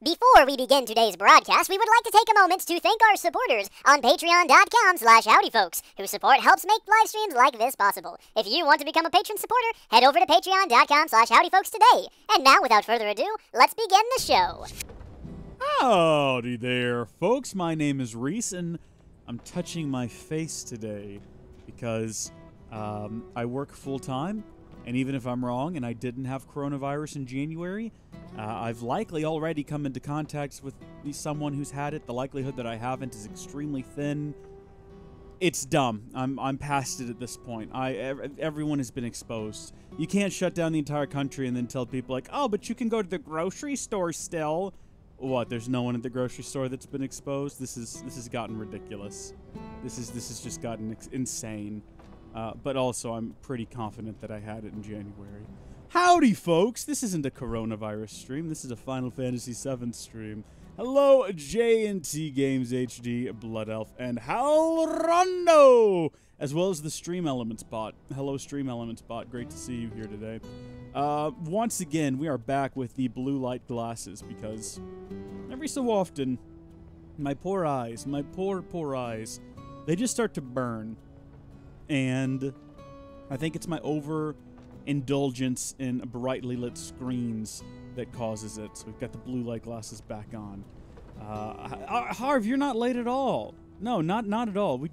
Before we begin today's broadcast, we would like to take a moment to thank our supporters on patreon.com/howdyfolks, whose support helps make live streams like this possible. If you want to become a patron supporter, head over to patreon.com/howdyfolks today. And now, without further ado, let's begin the show. Howdy there, folks. My name is Reese, and I'm touching my face today because I work full-time, and even if I'm wrong and I didn't have coronavirus in January, I've likely already come into contact with someone who's had it. The likelihood that I haven't is extremely thin. It's dumb. I'm past it at this point. Everyone has been exposed. You can't shut down the entire country and then tell people like, oh, but you can go to the grocery store still. What? There's no one at the grocery store that's been exposed. This has gotten ridiculous. This has just gotten insane. But also, I'm pretty confident that I had it in January. Howdy, folks! This isn't a coronavirus stream. This is a Final Fantasy VII stream. Hello, J&T Games HD, Blood Elf, and Halrondo, as well as the Stream Elements bot. Hello, Stream Elements bot. Great to see you here today. Once again, we are back with the blue light glasses because every so often, my poor eyes, my poor eyes, they just start to burn. And I think it's my overindulgence in brightly lit screens that causes it. So we've got the blue light glasses back on. Harv, you're not late at all. No, not at all. I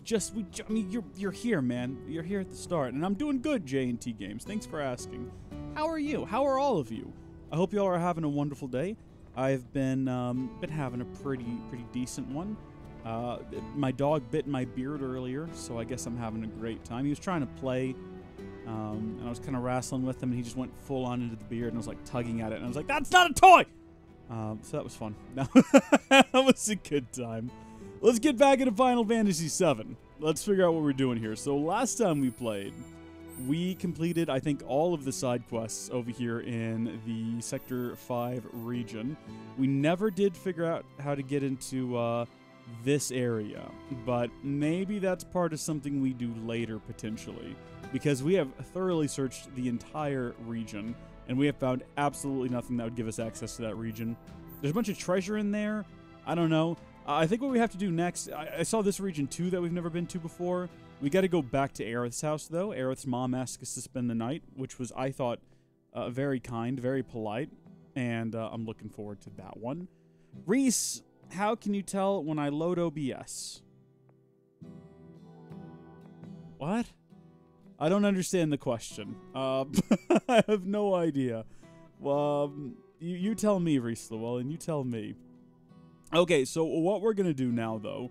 mean, you're here, man. You're here at the start, and I'm doing good, J&T Games. Thanks for asking. How are you? How are all of you? I hope you all are having a wonderful day. I've been having a pretty decent one. My dog bit my beard earlier, so I guess I'm having a great time. He was trying to play, and I was kind of wrestling with him, and he just went full on into the beard, and I was like tugging at it, and I was like, that's not a toy! So that was fun. That was a good time. Let's get back into Final Fantasy VII. Let's figure out what we're doing here. So last time we played, we completed, I think, all of the side quests over here in the Sector 5 region. We never did figure out how to get into this area, but maybe that's part of something we do later, potentially, because we have thoroughly searched the entire region, and we have found absolutely nothing that would give us access to that region. There's a bunch of treasure in there. I don't know. I think what we have to do next, I saw this region too that we've never been to before. We got to go back to Aerith's house, though. Aerith's mom asked us to spend the night, which was, I thought, very kind, very polite, and I'm looking forward to that one. Reese, how can you tell when I load OBS? What? I don't understand the question. I have no idea. Well, you tell me, Reese Llewellyn, you tell me. Okay, so what we're going to do now, though,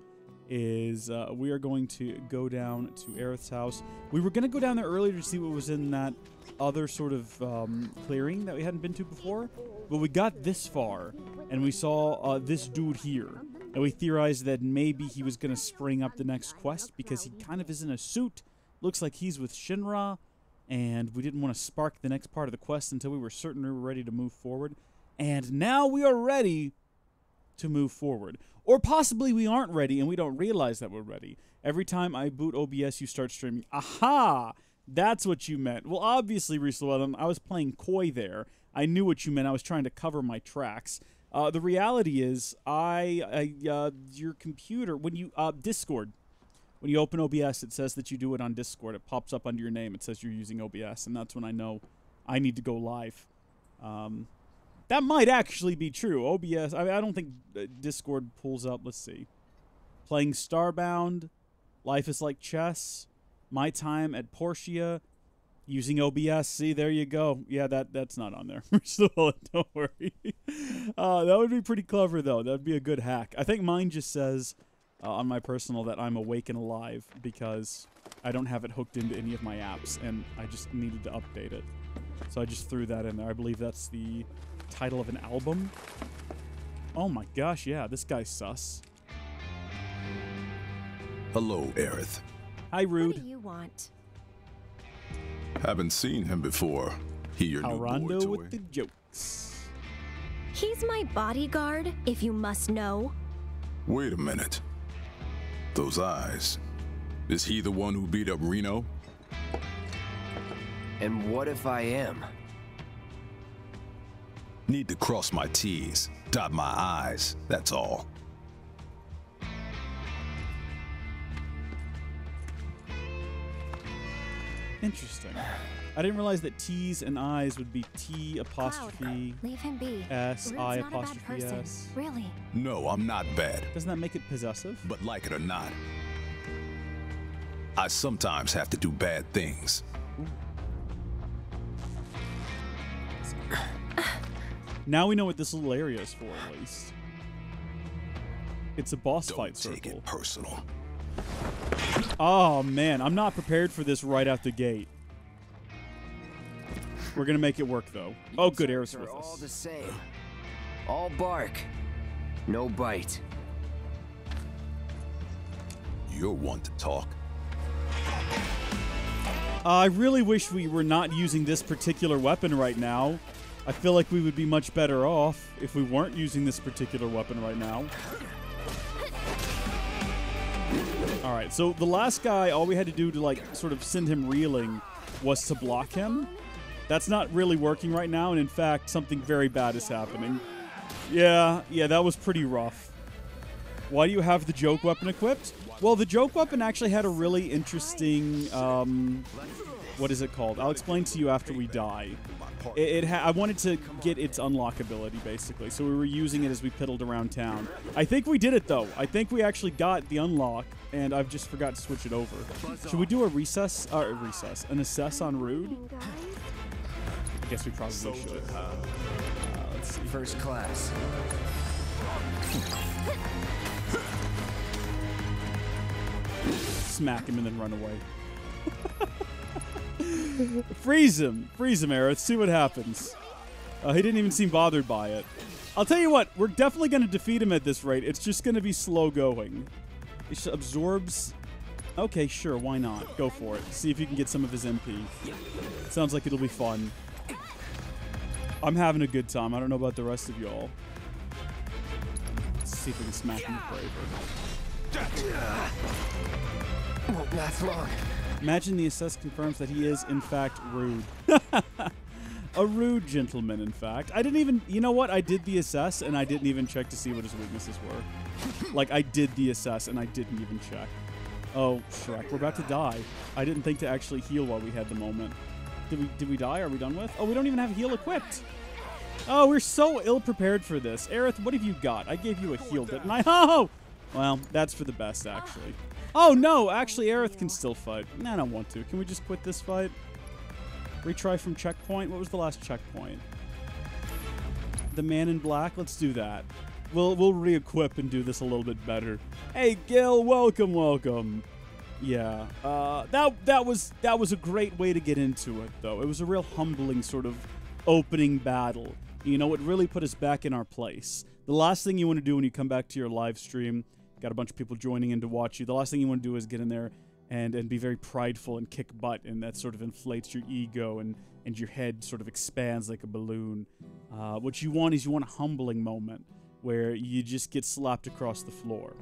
is we are going to go down to Aerith's house. We were going to go down there earlier to see what was in that other sort of clearing that we hadn't been to before, but we got this far, and we saw this dude here, and we theorized that maybe he was going to spring up the next quest because he kind of is in a suit. Looks like he's with Shinra, and we didn't want to spark the next part of the quest until we were certain we were ready to move forward. And now we are ready to move forward. Or possibly we aren't ready and we don't realize that we're ready. Every time I boot OBS, you start streaming. Aha! That's what you meant. Well, obviously, Reese Llewellyn, I was playing coy there. I knew what you meant. I was trying to cover my tracks. The reality is, your computer, when you, Discord, when you open OBS, it says that you do it on Discord. It pops up under your name. It says you're using OBS, and that's when I know I need to go live. That might actually be true. OBS, I don't think Discord pulls up. Let's see. Playing Starbound, Life is Like Chess, My Time at Portia, using OBS. See, there you go. Yeah, that's not on there. So don't worry. That would be pretty clever, though. That would be a good hack. I think mine just says on my personal that I'm awake and alive because I don't have it hooked into any of my apps, and I just needed to update it. So I just threw that in there. I believe that's the title of an album. Oh my gosh, yeah, this guy's sus. Hello, Aerith. Hi, Rude. What do you want? Haven't seen him before. He your new boy Rondo toy. with the jokes. He's my bodyguard, if you must know. Wait a minute. Those eyes. Is he the one who beat up Reno? And what if I am? Need to cross my T's. dot my I's, that's all. Interesting. I didn't realize that T's and I's would be T apostrophe Leave him be. S, Rude's I not a bad apostrophe person, S. really. No, I'm not bad. Doesn't that make it possessive? But like it or not, I sometimes have to do bad things. Now we know what this little area is for, at least. It's a boss Don't fight take circle. it personal. Oh, man. I'm not prepared for this right out the gate. We're going to make it work, though. Oh, good. Aerith's with all the us. same. All bark, no bite. You're one to talk. I really wish we were not using this particular weapon right now. I feel like we would be much better off if we weren't using this particular weapon right now. Alright, so the last guy, all we had to do to, like, sort of send him reeling was to block him. That's not really working right now, and in fact, something very bad is happening. Yeah, that was pretty rough. Why do you have the joke weapon equipped? Well, the joke weapon actually had a really interesting, what is it called? I'll explain to you after we die. I wanted to get its unlockability, basically, so we were using it as we piddled around town. I think we did it, though. I think we actually got the unlock, and I've just forgot to switch it over. Should we do a an assess on Rude? I guess we probably should. Let's see. First class. Smack him and then run away. Freeze him, Aerith. See what happens. He didn't even seem bothered by it. I'll tell you what, we're definitely going to defeat him at this rate. It's just going to be slow going. It absorbs. Okay, sure, why not? Go for it. See if you can get some of his MP. Sounds like it'll be fun. I'm having a good time. I don't know about the rest of y'all. Let's see if we can smack him with bravery. Won't last long. Imagine the assess confirms that he is, in fact, rude. A rude gentleman, in fact. I didn't even... You know what? I did the assess, and I didn't even check to see what his weaknesses were. Like, I did the assess, and I didn't even check. Oh, Shrek, we're about to die. I didn't think to actually heal while we had the moment. Did we die? Are we done with? Oh, we don't even have heal equipped. Oh, we're so ill-prepared for this. Aerith, what have you got? I gave you a heal, didn't I? Oh! Well, that's for the best, actually. Oh, no! Actually, Aerith can still fight. Nah, I don't want to. Can we just quit this fight? Retry from checkpoint? What was the last checkpoint? The man in black? Let's do that. We'll re-equip and do this a little bit better. Hey, Gil, welcome. Yeah. That was a great way to get into it, though. It was a real humbling sort of opening battle. You know, it really put us back in our place. The last thing you want to do when you come back to your live stream, got a bunch of people joining in to watch you, the last thing you want to do is get in there and be very prideful and kick butt, and that sort of inflates your ego and your head sort of expands like a balloon. What you want is a humbling moment where you just get slapped across the floor.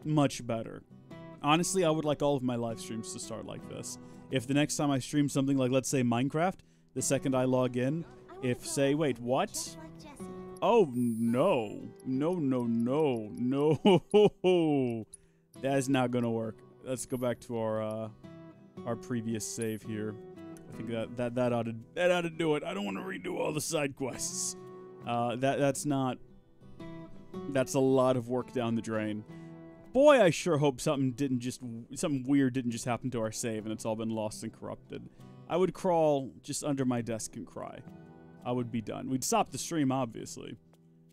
Much better. Honestly, I would like all of my live streams to start like this. If the next time I stream something like, let's say, Minecraft, the second I log in, if, say, wait, what? Oh, no. No. That is not going to work. Let's go back to our previous save here. I think that ought to do it. I don't want to redo all the side quests. That's a lot of work down the drain. Boy, I sure hope something weird didn't just happen to our save and it's all been lost and corrupted. I would crawl just under my desk and cry. I would be done. We'd stop the stream, obviously.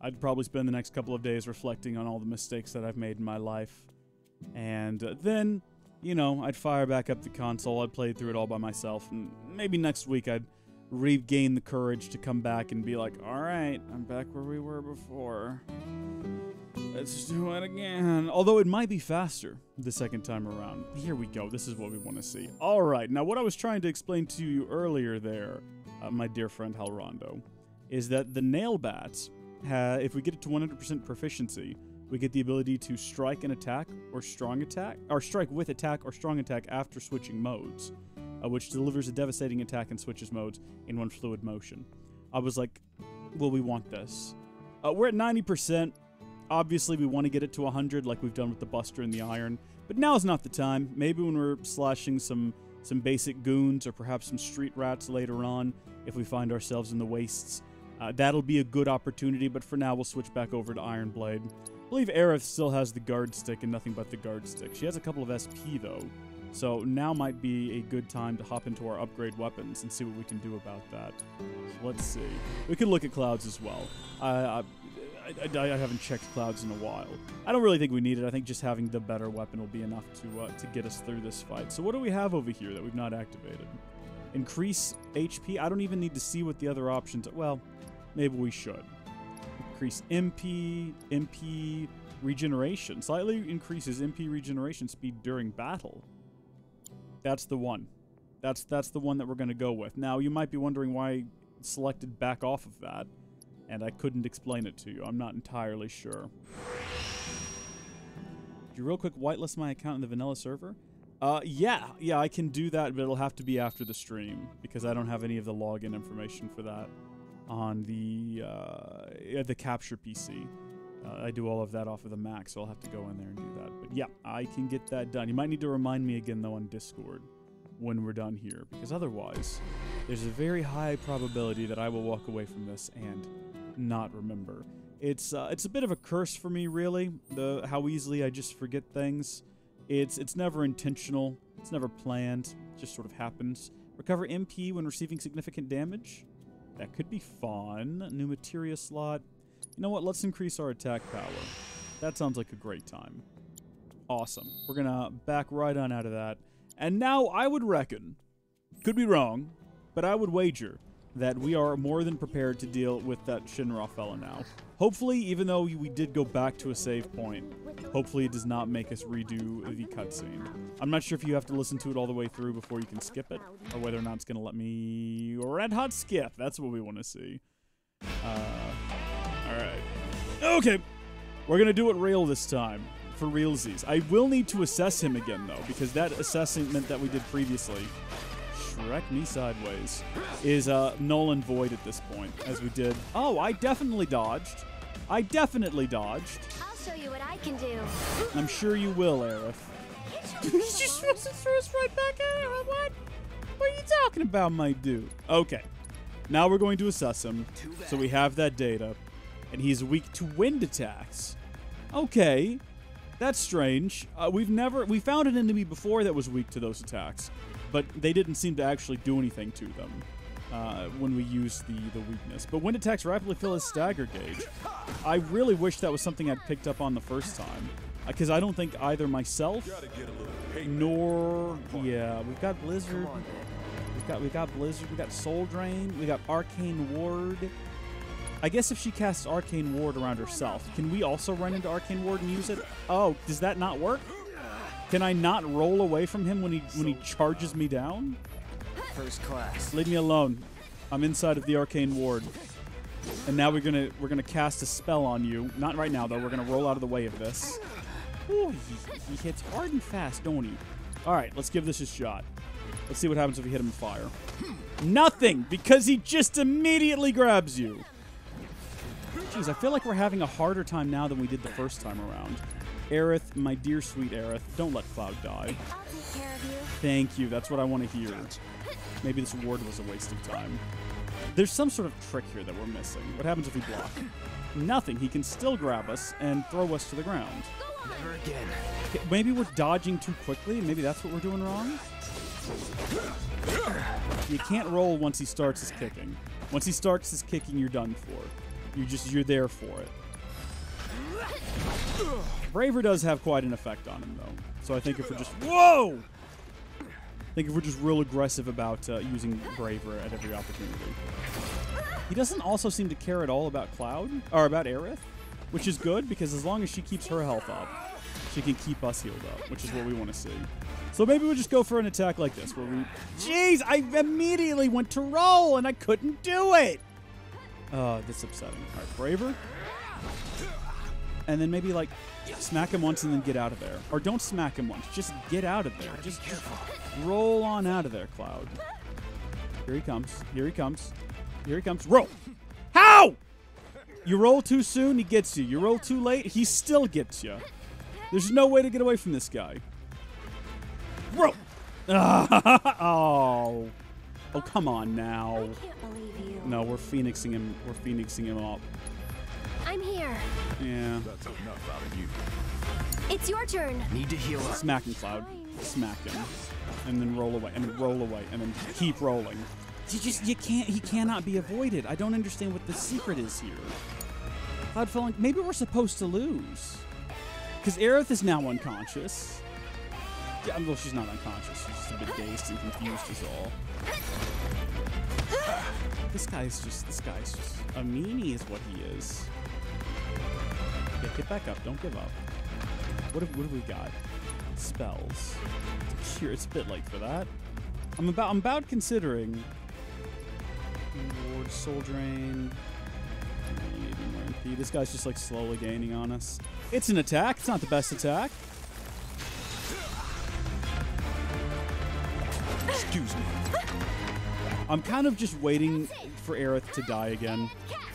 I'd probably spend the next couple of days reflecting on all the mistakes that I've made in my life. And then, you know, I'd fire back up the console. I'd play through it all by myself. And maybe next week I'd regain the courage to come back and be like, all right, I'm back where we were before. Let's do it again. Although it might be faster the second time around. Here we go. This is what we want to see. All right. Now, what I was trying to explain to you earlier there, my dear friend Halrondo, is that the nail bats, if we get it to 100% proficiency, we get the ability to strike an attack or strong attack, or strike with attack or strong attack after switching modes, which delivers a devastating attack and switches modes in one fluid motion. I was like, well, we want this. We're at 90%. Obviously, we want to get it to 100 like we've done with the Buster and the Iron. But now's not the time. Maybe when we're slashing some basic goons or perhaps some street rats later on, if we find ourselves in the wastes. That'll be a good opportunity, but for now we'll switch back over to Iron Blade. I believe Aerith still has the guard stick and nothing but the guard stick. She has a couple of SP though, so now might be a good time to hop into our upgrade weapons and see what we can do about that. So let's see. We can look at clouds as well. I haven't checked clouds in a while. I don't really think we need it. I think just having the better weapon will be enough to get us through this fight. So what do we have over here that we've not activated? Increase HP. I don't even need to see what the other options are. Well, maybe we should. Increase MP regeneration. Slightly increases MP regeneration speed during battle. That's the one. That's the one that we're going to go with. Now, you might be wondering why I selected back off of that, and I couldn't explain it to you. I'm not entirely sure. Did you real quick whitelist my account in the vanilla server? Yeah, I can do that, but it'll have to be after the stream because I don't have any of the login information for that on the capture PC. I do all of that off of the Mac, so I'll have to go in there and do that. But yeah, I can get that done. You might need to remind me again, though, on Discord when we're done here, because otherwise, there's a very high probability that I will walk away from this and not remember. It's a bit of a curse for me, really, how easily I just forget things. It's never intentional. It's never planned. It just sort of happens. Recover MP when receiving significant damage. That could be fun. New materia slot. You know what? Let's increase our attack power. That sounds like a great time. Awesome. We're going to back right on out of that. And now I would reckon, could be wrong, but I would wager that we are more than prepared to deal with that Shinra fella now. Hopefully, even though we did go back to a save point, hopefully it does not make us redo the cutscene. I'm not sure if you have to listen to it all the way through before you can skip it, or whether or not it's going to let me red hot skip. That's what we want to see. Alright. Okay. We're going to do it real this time. For realsies. I will need to assess him again, though, because that assessment that we did previously, Shrek me sideways, is null and void at this point, as we did. Oh, I definitely dodged. I definitely dodged. I'll show you what I can do. I'm sure you will, Aerith. He just wants to throw us right back at it. What? What are you talking about, my dude? Okay. Now we're going to assess him, so we have that data, and he's weak to wind attacks. Okay. That's strange. We found an enemy before that was weak to those attacks, but they didn't seem to actually do anything to them when we used the weakness. But wind attacks rapidly fill his stagger gauge. I really wish that was something I'd picked up on the first time, because I don't think either myself nor we've got Blizzard. We've got Blizzard. We got Soul Drain. We got Arcane Ward. I guess if she casts Arcane Ward around herself, can we also run into Arcane Ward and use it? Oh, does that not work? Can I not roll away from him when he charges me down? First class. Leave me alone. I'm inside of the Arcane Ward. And now we're gonna cast a spell on you. Not right now though. We're gonna roll out of the way of this. Ooh, he hits hard and fast, don't he? All right, let's give this a shot. Let's see what happens if we hit him with fire. Nothing, because he just immediately grabs you. Jeez, I feel like we're having a harder time now than we did the first time around. Aerith, my dear sweet Aerith, don't let Cloud die. I'll take care of you. Thank you, that's what I want to hear. Maybe this ward was a waste of time. There's some sort of trick here that we're missing. What happens if we block? Nothing. He can still grab us and throw us to the ground. Never again. Okay, maybe we're dodging too quickly. Maybe that's what we're doing wrong. You can't roll once he starts his kicking. Once he starts his kicking, you're done for. You're there for it. Braver does have quite an effect on him, though. So I think if we're just... Whoa! I think if we're just real aggressive about using Braver at every opportunity. He doesn't also seem to care at all about Cloud, or about Aerith, which is good, because as long as she keeps her health up, she can keep us healed up, which is what we want to see. So maybe we'll just go for an attack like this, where we... Jeez, I immediately went to roll, and I couldn't do it! Oh, that's upsetting. All right, Braver. And then maybe, like, smack him once and then get out of there. Or don't smack him once. Just get out of there. Just roll on out of there, Cloud. Here he comes. Here he comes. Here he comes. Roll! How? You roll too soon, he gets you. You roll too late, he still gets you. There's no way to get away from this guy. Roll! Oh. Oh, come on now. I can't believe you. No, we're phoenixing him. We're phoenixing him up. I'm here. Yeah. That's enough out of you. It's your turn. Need to heal up. Smack him, Cloud. Smack him. And then roll away. And then roll away. And then keep rolling. You can't, he cannot be avoided. I don't understand what the secret is here. Cloud fell in, maybe we're supposed to lose. Because Aerith is now unconscious. Yeah, well, she's not unconscious. She's just a bit dazed and confused is all. This guy's just a meanie is what he is. Yeah, get back up. Don't give up. What have we got? Spells. Sure, it's a bit late for that. I'm about considering Ward, Soul Drain. Maybe more MP. This guy's just like slowly gaining on us. It's an attack. It's not the best attack. Excuse me. I'm kind of just waiting for Aerith to die again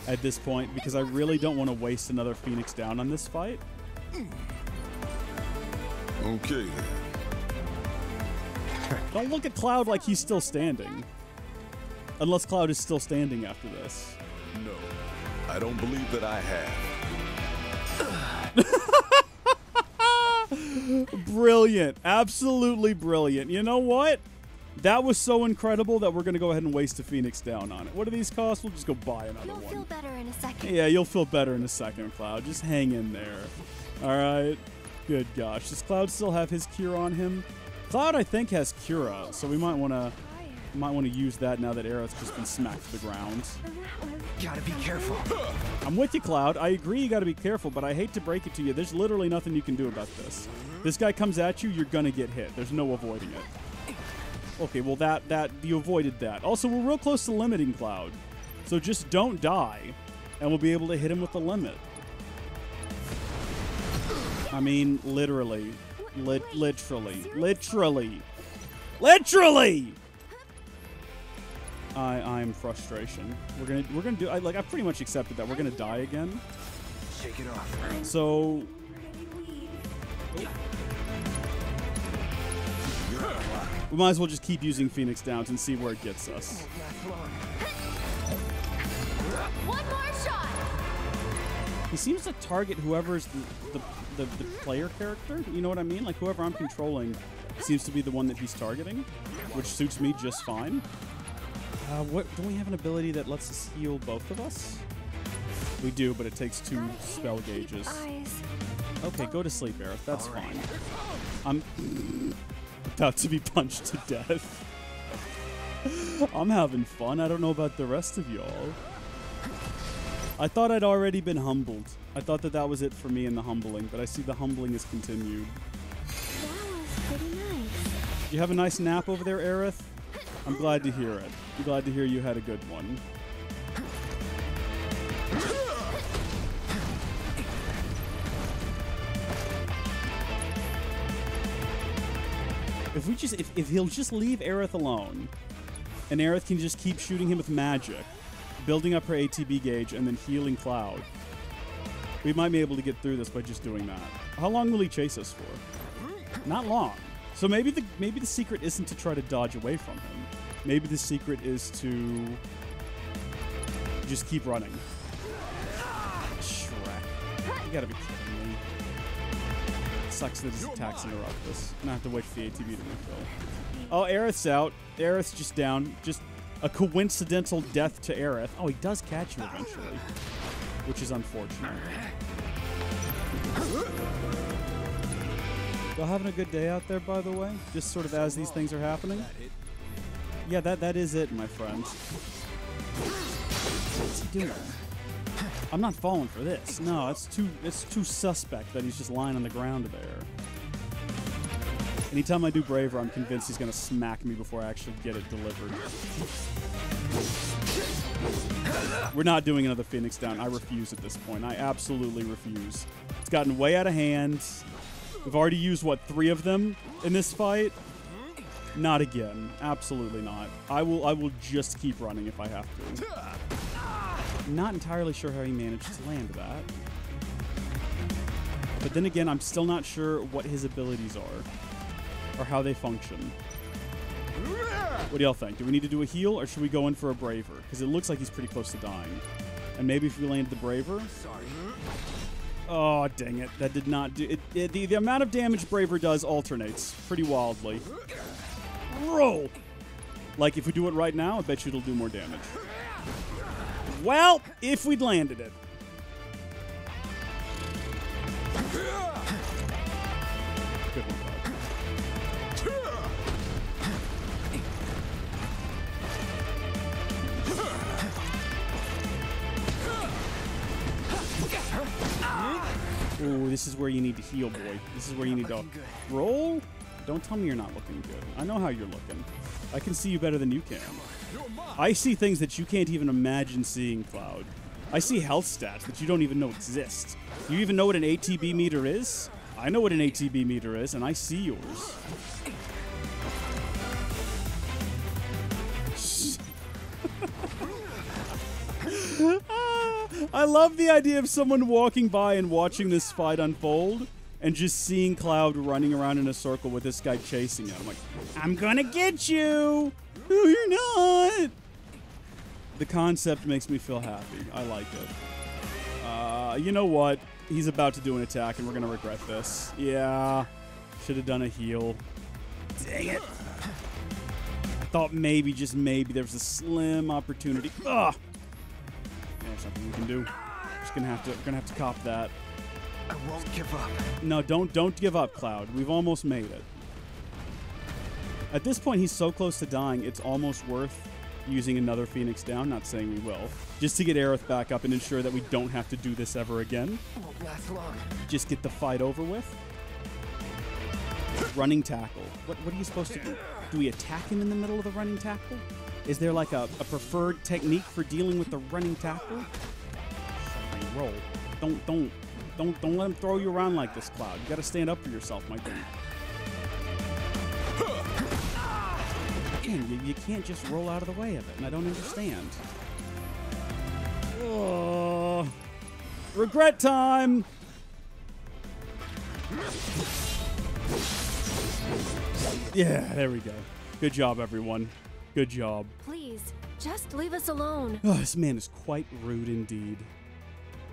at this point because I really don't want to waste another Phoenix down on this fight. Okay. Don't look at Cloud like he's still standing. Unless Cloud is still standing after this. No, I don't believe that I have. Brilliant. Absolutely brilliant. You know what? That was so incredible that we're going to go ahead and waste a Phoenix down on it. What do these cost? We'll just go buy another You'll one. feel better in a second. Yeah, you'll feel better in a second, Cloud. Just hang in there. All right. Good gosh. Does Cloud still have his cure on him? Cloud, I think, has Cura, so we might want to use that now that Aerith's just been smacked to the ground. Gotta be careful. I'm with you, Cloud. I agree you got to be careful, but I hate to break it to you. There's literally nothing you can do about this. This guy comes at you, you're going to get hit. There's no avoiding it. Okay, well, you avoided that. Also, we're real close to limiting Cloud. So just don't die, and we'll be able to hit him with the limit. I mean, literally. Literally. I'm frustration. We're gonna do. I pretty much accepted that we're gonna die again. Shake it off. So. We might as well just keep using Phoenix Downs and see where it gets us. One more shot. He seems to target whoever's the player character. You know what I mean? Like whoever I'm controlling seems to be the one that he's targeting, which suits me just fine. What don't we have an ability that lets us heal both of us? We do, but it takes 2 spell gauges. Okay, go to sleep, Aerith. That's fine. I'm about to be punched to death. I'm having fun. I don't know about the rest of y'all. I thought I'd already been humbled. I thought that was it for me in the humbling, but I see the humbling is continued. That was pretty nice. You have a nice nap over there, Aerith? I'm glad to hear it. I'm glad to hear you had a good one. If he'll just leave Aerith alone, and Aerith can just keep shooting him with magic, building up her ATB gauge, and then healing Cloud, we might be able to get through this by just doing that. How long will he chase us for? Not long. So maybe the secret isn't to try to dodge away from him. Maybe the secret is to just keep running. Shrek. You gotta be kidding me. Sucks that his attacks interrupt us. I'm gonna have to wait for the ATB to refill. Oh, Aerith's out. Aerith's just down. Just a coincidental death to Aerith. Oh, he does catch you eventually, which is unfortunate. Y'all having a good day out there, by the way? Just sort of as these things are happening? Yeah, that is it, my friend. What's he doing? I'm not falling for this. No, it's too suspect that he's just lying on the ground there. Anytime I do Braver, I'm convinced he's going to smack me before I actually get it delivered. We're not doing another Phoenix down. I refuse at this point. I absolutely refuse. It's gotten way out of hand. We've already used, what, 3 of them in this fight? Not again. Absolutely not. I will just keep running if I have to. Not entirely sure how he managed to land that. But then again, I'm still not sure what his abilities are or how they function. What do y'all think? Do we need to do a heal or should we go in for a braver? Because it looks like he's pretty close to dying. And maybe if we landed the braver. Sorry. Oh, dang it. That did not do it. The amount of damage braver does alternates pretty wildly. Roll! Like if we do it right now, I bet you it'll do more damage. Well, if we'd landed it. Good one, bud. Ooh, this is where you need to heal, boy. This is where you need to roll. Don't tell me you're not looking good. I know how you're looking. I can see you better than you can. I see things that you can't even imagine seeing, Cloud. I see health stats that you don't even know exist. Do you even know what an ATB meter is? I know what an ATB meter is, and I see yours. I love the idea of someone walking by and watching this fight unfold and just seeing Cloud running around in a circle with this guy chasing him. I'm like, I'm gonna get you! No, you're not! The concept makes me feel happy. I like it. You know what? He's about to do an attack and we're gonna regret this. Yeah. Should have done a heal. Dang it. I thought maybe, just maybe, there was a slim opportunity. Ugh! There's something we can do. Just gonna have to cop that. I won't give up. No, don't give up, Cloud. We've almost made it. At this point, he's so close to dying, it's almost worth using another Phoenix down. Not saying we will. Just to get Aerith back up and ensure that we don't have to do this ever again. Won't last long. Just get the fight over with. Running tackle. What are you supposed to do? Do we attack him in the middle of the running tackle? Is there like a preferred technique for dealing with the running tackle? Roll. Don't let him throw you around like this, Cloud. You gotta stand up for yourself, my dude. Again, you can't just roll out of the way of it, and I don't understand. Oh, regret time! Yeah, there we go. Good job, everyone. Good job. Please, just leave us alone. Oh, this man is quite rude indeed.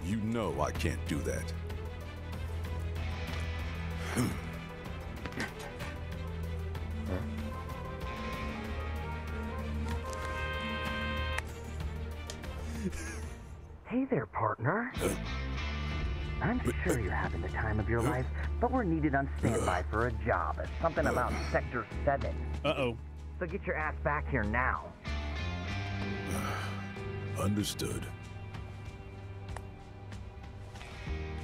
You know I can't do that. Hey there, partner. I'm sure you're having the time of your life, but we're needed on standby for a job at something about Sector 7. Uh-oh. So get your ass back here now. Understood.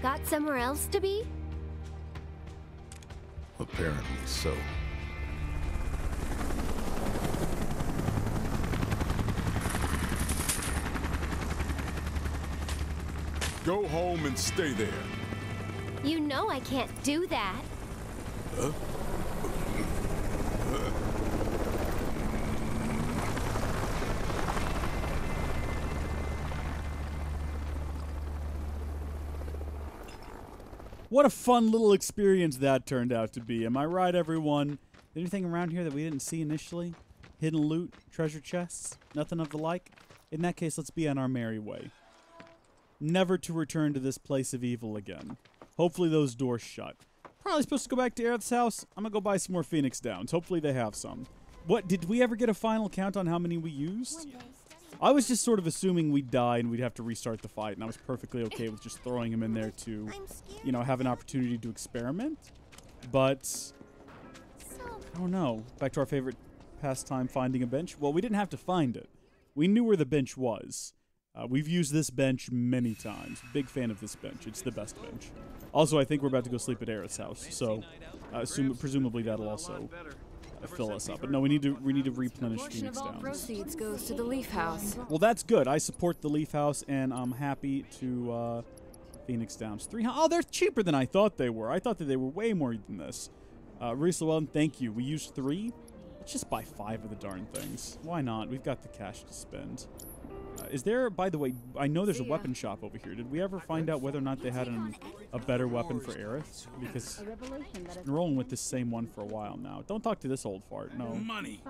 Got somewhere else to be? Apparently so. Go home and stay there. You know I can't do that. What a fun little experience that turned out to be. Am I right, everyone? Anything around here that we didn't see initially? Hidden loot? Treasure chests? Nothing of the like? In that case, let's be on our merry way. Never to return to this place of evil again. Hopefully those doors shut. Probably supposed to go back to Aerith's house. I'm gonna go buy some more Phoenix Downs. Hopefully they have some. What, did we ever get a final count on how many we used? I was just sort of assuming we'd die and we'd have to restart the fight, and I was perfectly okay with just throwing him in there to, you know, have an opportunity to experiment. But, I don't know. Back to our favorite pastime, finding a bench. Well, we didn't have to find it. We knew where the bench was. We've used this bench many times. Big fan of this bench. It's the best bench. Also, I think we're about to go sleep at Aerith's house, so presumably that'll also fill us up. But no, we need to replenish Phoenix Downs. Proceeds goes to the Leaf House. Well, that's good. I support the Leaf House, and I'm happy to Phoenix Downs. Oh, they're cheaper than I thought they were. I thought that they were way more than this. Reese Llewellyn, thank you. We used 3. Let's just buy 5 of the darn things. Why not? We've got the cash to spend. Is there, by the way, I know there's a weapon shop over here. Did we ever find out whether or not they had a better weapon for Aerith? Because I've been rolling with this same one for a while now. Don't talk to this old fart, no. Money.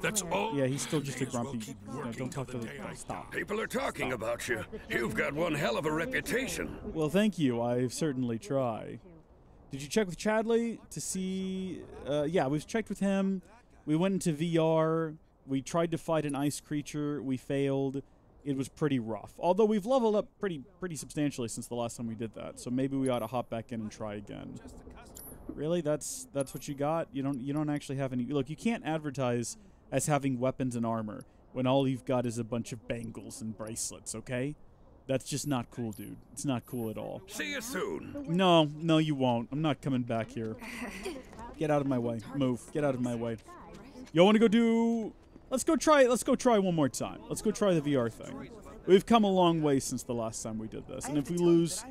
That's all. Yeah, he's still just a grumpy. No, don't talk to the. Stop. People are talking about you. You've got one hell of a reputation. Well, thank you. I certainly try. Did you check with Chadley to see? Yeah, we've checked with him. We went into VR. We tried to fight an ice creature. We failed. It was pretty rough. Although we've leveled up pretty substantially since the last time we did that. So maybe we ought to hop back in and try again. Really? That's what you got? You don't actually have any. Look, you can't advertise as having weapons and armor when all you've got is a bunch of bangles and bracelets, okay? That's just not cool, dude. It's not cool at all. See you soon. No, you won't. I'm not coming back here. Get out of my way. Move. Get out of my way. Y'all want to go do... Let's go try one more time. Let's go try the VR thing. We've come a long way since the last time we did this. And if we lose,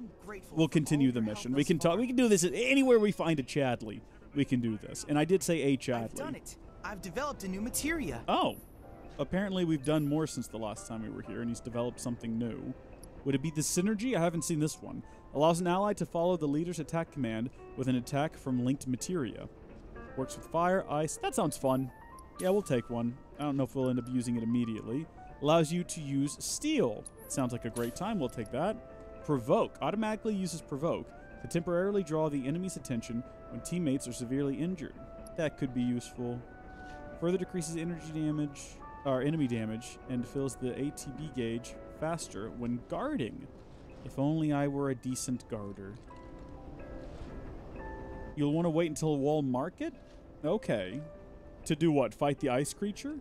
we'll continue the mission. We can talk. We can do this anywhere we find a Chadley. We can do this. And I did say a Chadley. I've done it. I've developed a new materia. Oh. Apparently we've done more since the last time we were here, and he's developed something new. Would it be the synergy? I haven't seen this one. Allows an ally to follow the leader's attack command with an attack from linked materia. Works with fire, ice. That sounds fun. Yeah, we'll take one. I don't know if we'll end up using it immediately. Allows you to use steel. Sounds like a great time. We'll take that. Provoke. Automatically uses provoke to temporarily draw the enemy's attention when teammates are severely injured. That could be useful. Further decreases energy damage, or enemy damage, and fills the ATB gauge faster when guarding. If only I were a decent guarder. You'll want to wait until a wall market? Okay. To do what? Fight the ice creature?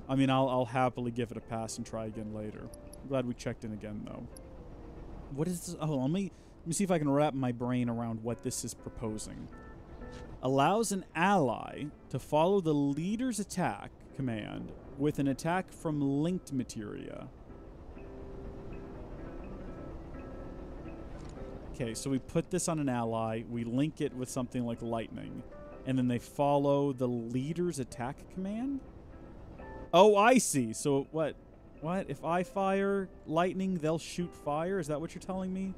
I mean, I'll happily give it a pass and try again later. I'm glad we checked in again, though. What is this? Oh, let me see if I can wrap my brain around what this is proposing. Allows an ally to follow the leader's attack command with an attack from linked materia. Okay, so we put this on an ally, we link it with something like lightning, and then they follow the leader's attack command? Oh, I see. So what? If I fire lightning, they'll shoot fire? Is that what you're telling me?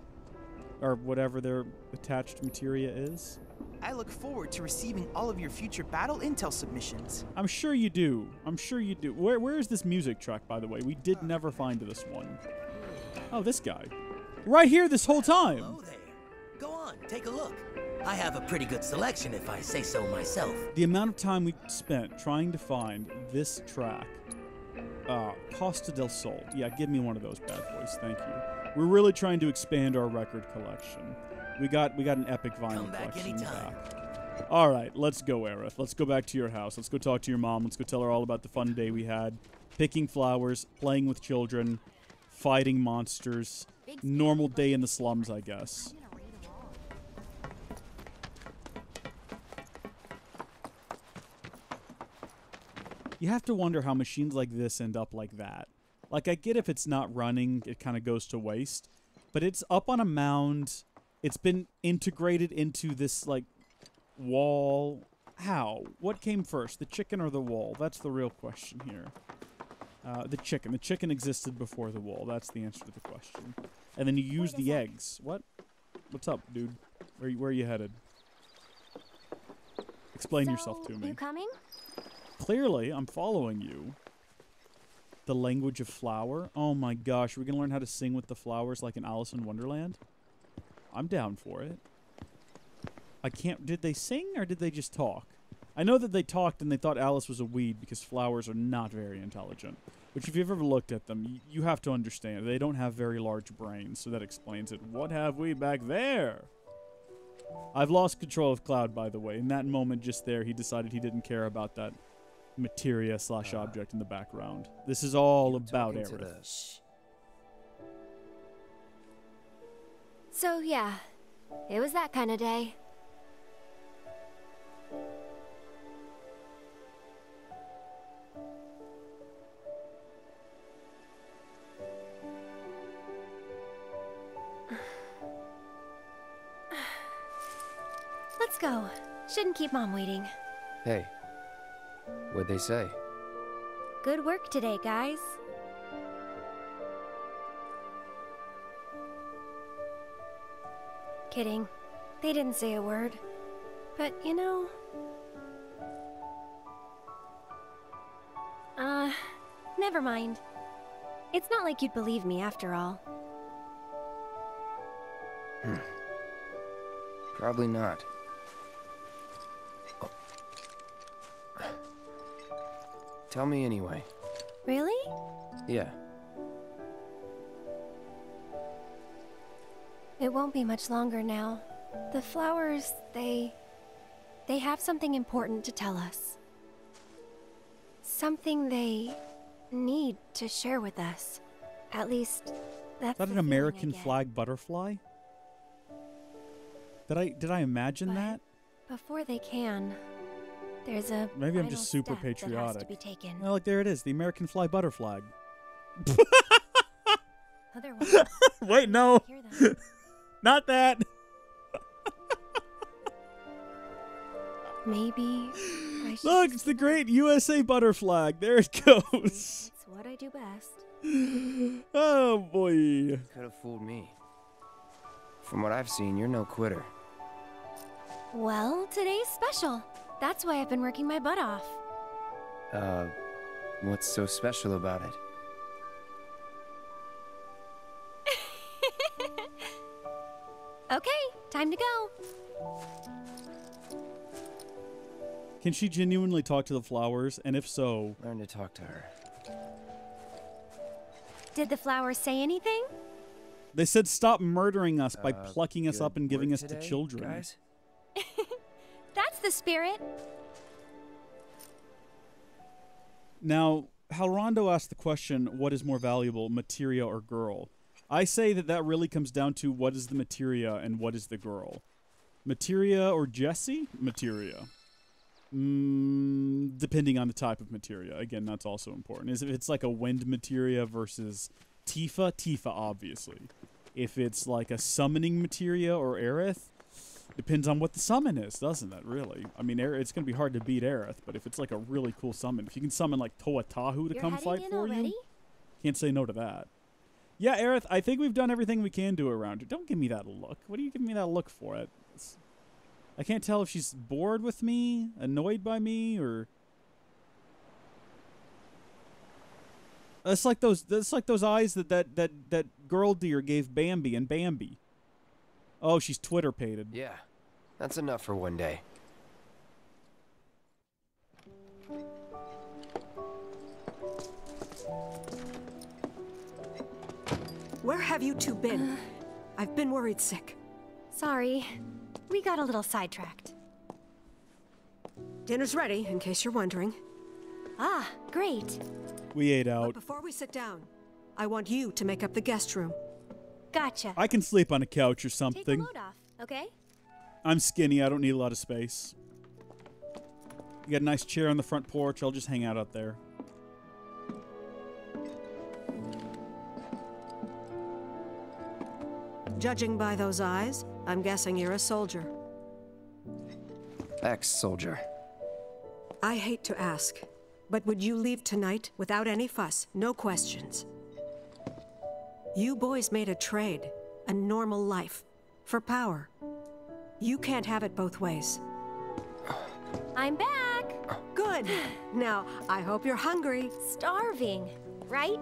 Or whatever their attached materia is? I look forward to receiving all of your future battle intel submissions. I'm sure you do. I'm sure you do. Where is this music track, by the way? We did never find this one. Oh, this guy. Right here this whole time. Hello there. Go on, take a look. I have a pretty good selection if I say so myself. The amount of time we spent trying to find this track. Costa del Sol. Yeah, give me one of those bad boys. Thank you. We're really trying to expand our record collection. We got an epic vinyl collection in the back. All right, let's go, Aerith. Let's go back to your house. Let's go talk to your mom. Let's go tell her all about the fun day we had. Picking flowers, playing with children, fighting monsters. Normal day in the slums, I guess. You have to wonder how machines like this end up like that. Like, I get if it's not running, it kind of goes to waste. But it's up on a mound. It's been integrated into this, like, wall. How? What came first, the chicken or the wall? That's the real question here. The chicken. The chicken existed before the wall. That's the answer to the question. And then you use the eggs. What? What's up, dude? Where are you headed? Explain yourself to me. You coming? Clearly, I'm following you. The language of flower? Oh my gosh, we're going to learn how to sing with the flowers like in Alice in Wonderland? I'm down for it. I can't... Did they sing or did they just talk? I know that they talked and they thought Alice was a weed because flowers are not very intelligent. Which if you've ever looked at them, you have to understand. They don't have very large brains, so that explains it. What have we back there? I've lost control of Cloud, by the way. In that moment just there, he decided he didn't care about that materia / object in the background. This is all about Aerith. So yeah, it was that kind of day. Let's go. Shouldn't keep Mom waiting. Hey, what'd they say? Good work today, guys. Kidding. They didn't say a word. But, you know... never mind. It's not like you'd believe me after all. Probably not. Tell me anyway. Really? Yeah. It won't be much longer now. The flowers, they have something important to tell us. Something they need to share with us. At least, that's Is that an American flag butterfly? Did I imagine that? Before they can, there's a Maybe I'm final just super step that has to patriotic. be taken. Oh, look, there it is. The American flag butterfly. Otherwise, Wait, no. hear them. Not that. Maybe I should Look, it's the great USA butterfly. There it goes. It's what I do best. Oh, boy. Could have fooled me. From what I've seen, you're no quitter. Well, today's special. That's why I've been working my butt off. What's so special about it? Okay, time to go. Can she genuinely talk to the flowers? And if so... Learn to talk to her. Did the flowers say anything? They said stop murdering us by plucking us good up and giving work us to today, children. guys? That's the spirit. Now, Halrondo asked the question, what is more valuable, materia or girl? I say that really comes down to what is the materia and what is the girl. Materia or Jessie? Materia. Depending on the type of materia. Again, that's also important. If it's like a wind materia versus Tifa, Tifa, obviously. If it's like a summoning materia or Aerith, depends on what the summon is, doesn't it, really? I mean, it's going to be hard to beat Aerith, but if it's like a really cool summon, if you can summon like Toatahu to come fight for you, can't say no to that. Yeah, Aerith, I think we've done everything we can do around her. Don't give me that look. What are you giving me that look for? I can't tell if she's bored with me, annoyed by me, or... That's like those eyes that girl deer gave Bambi and Bambi. Oh, she's Twitter-pated. Yeah, that's enough for one day. Where have you two been? I've been worried sick. Sorry. We got a little sidetracked. Dinner's ready, in case you're wondering. Ah, great. We ate out. But before we sit down, I want you to make up the guest room. Gotcha. I can sleep on a couch or Take something. the load off, okay? I'm skinny. I don't need a lot of space. You got a nice chair on the front porch. I'll just hang out there. Judging by those eyes, I'm guessing you're a soldier. Ex-soldier. I hate to ask, but would you leave tonight without any fuss, no questions? You boys made a trade, a normal life, for power. You can't have it both ways. I'm back. Good. Now, I hope you're hungry. Starving, right?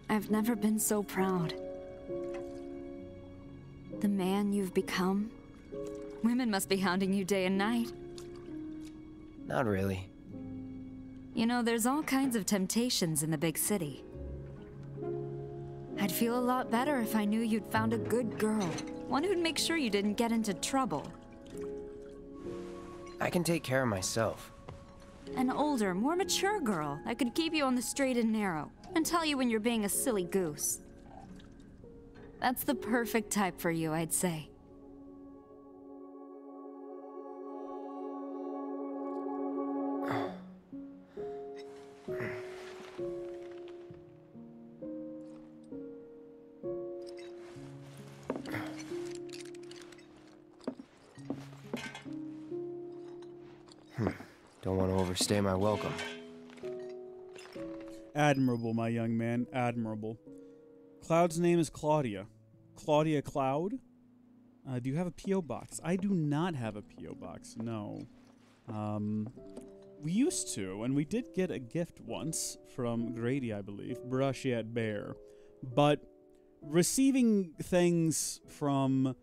I've never been so proud. The man you've become. Women must be hounding you day and night. Not really. You know, there's all kinds of temptations in the big city. I'd feel a lot better if I knew you'd found a good girl. One who'd make sure you didn't get into trouble. I can take care of myself. An older, more mature girl that could keep you on the straight and narrow and tell you when you're being a silly goose. That's the perfect type for you, I'd say. Don't want to overstay my welcome. Admirable, my young man. Admirable. Cloud's name is Claudia. Claudia Cloud? Do you have a P.O. box? I do not have a P.O. box, no. We used to, and we did get a gift once from Grady, I believe. Brushiat Bear. But receiving things from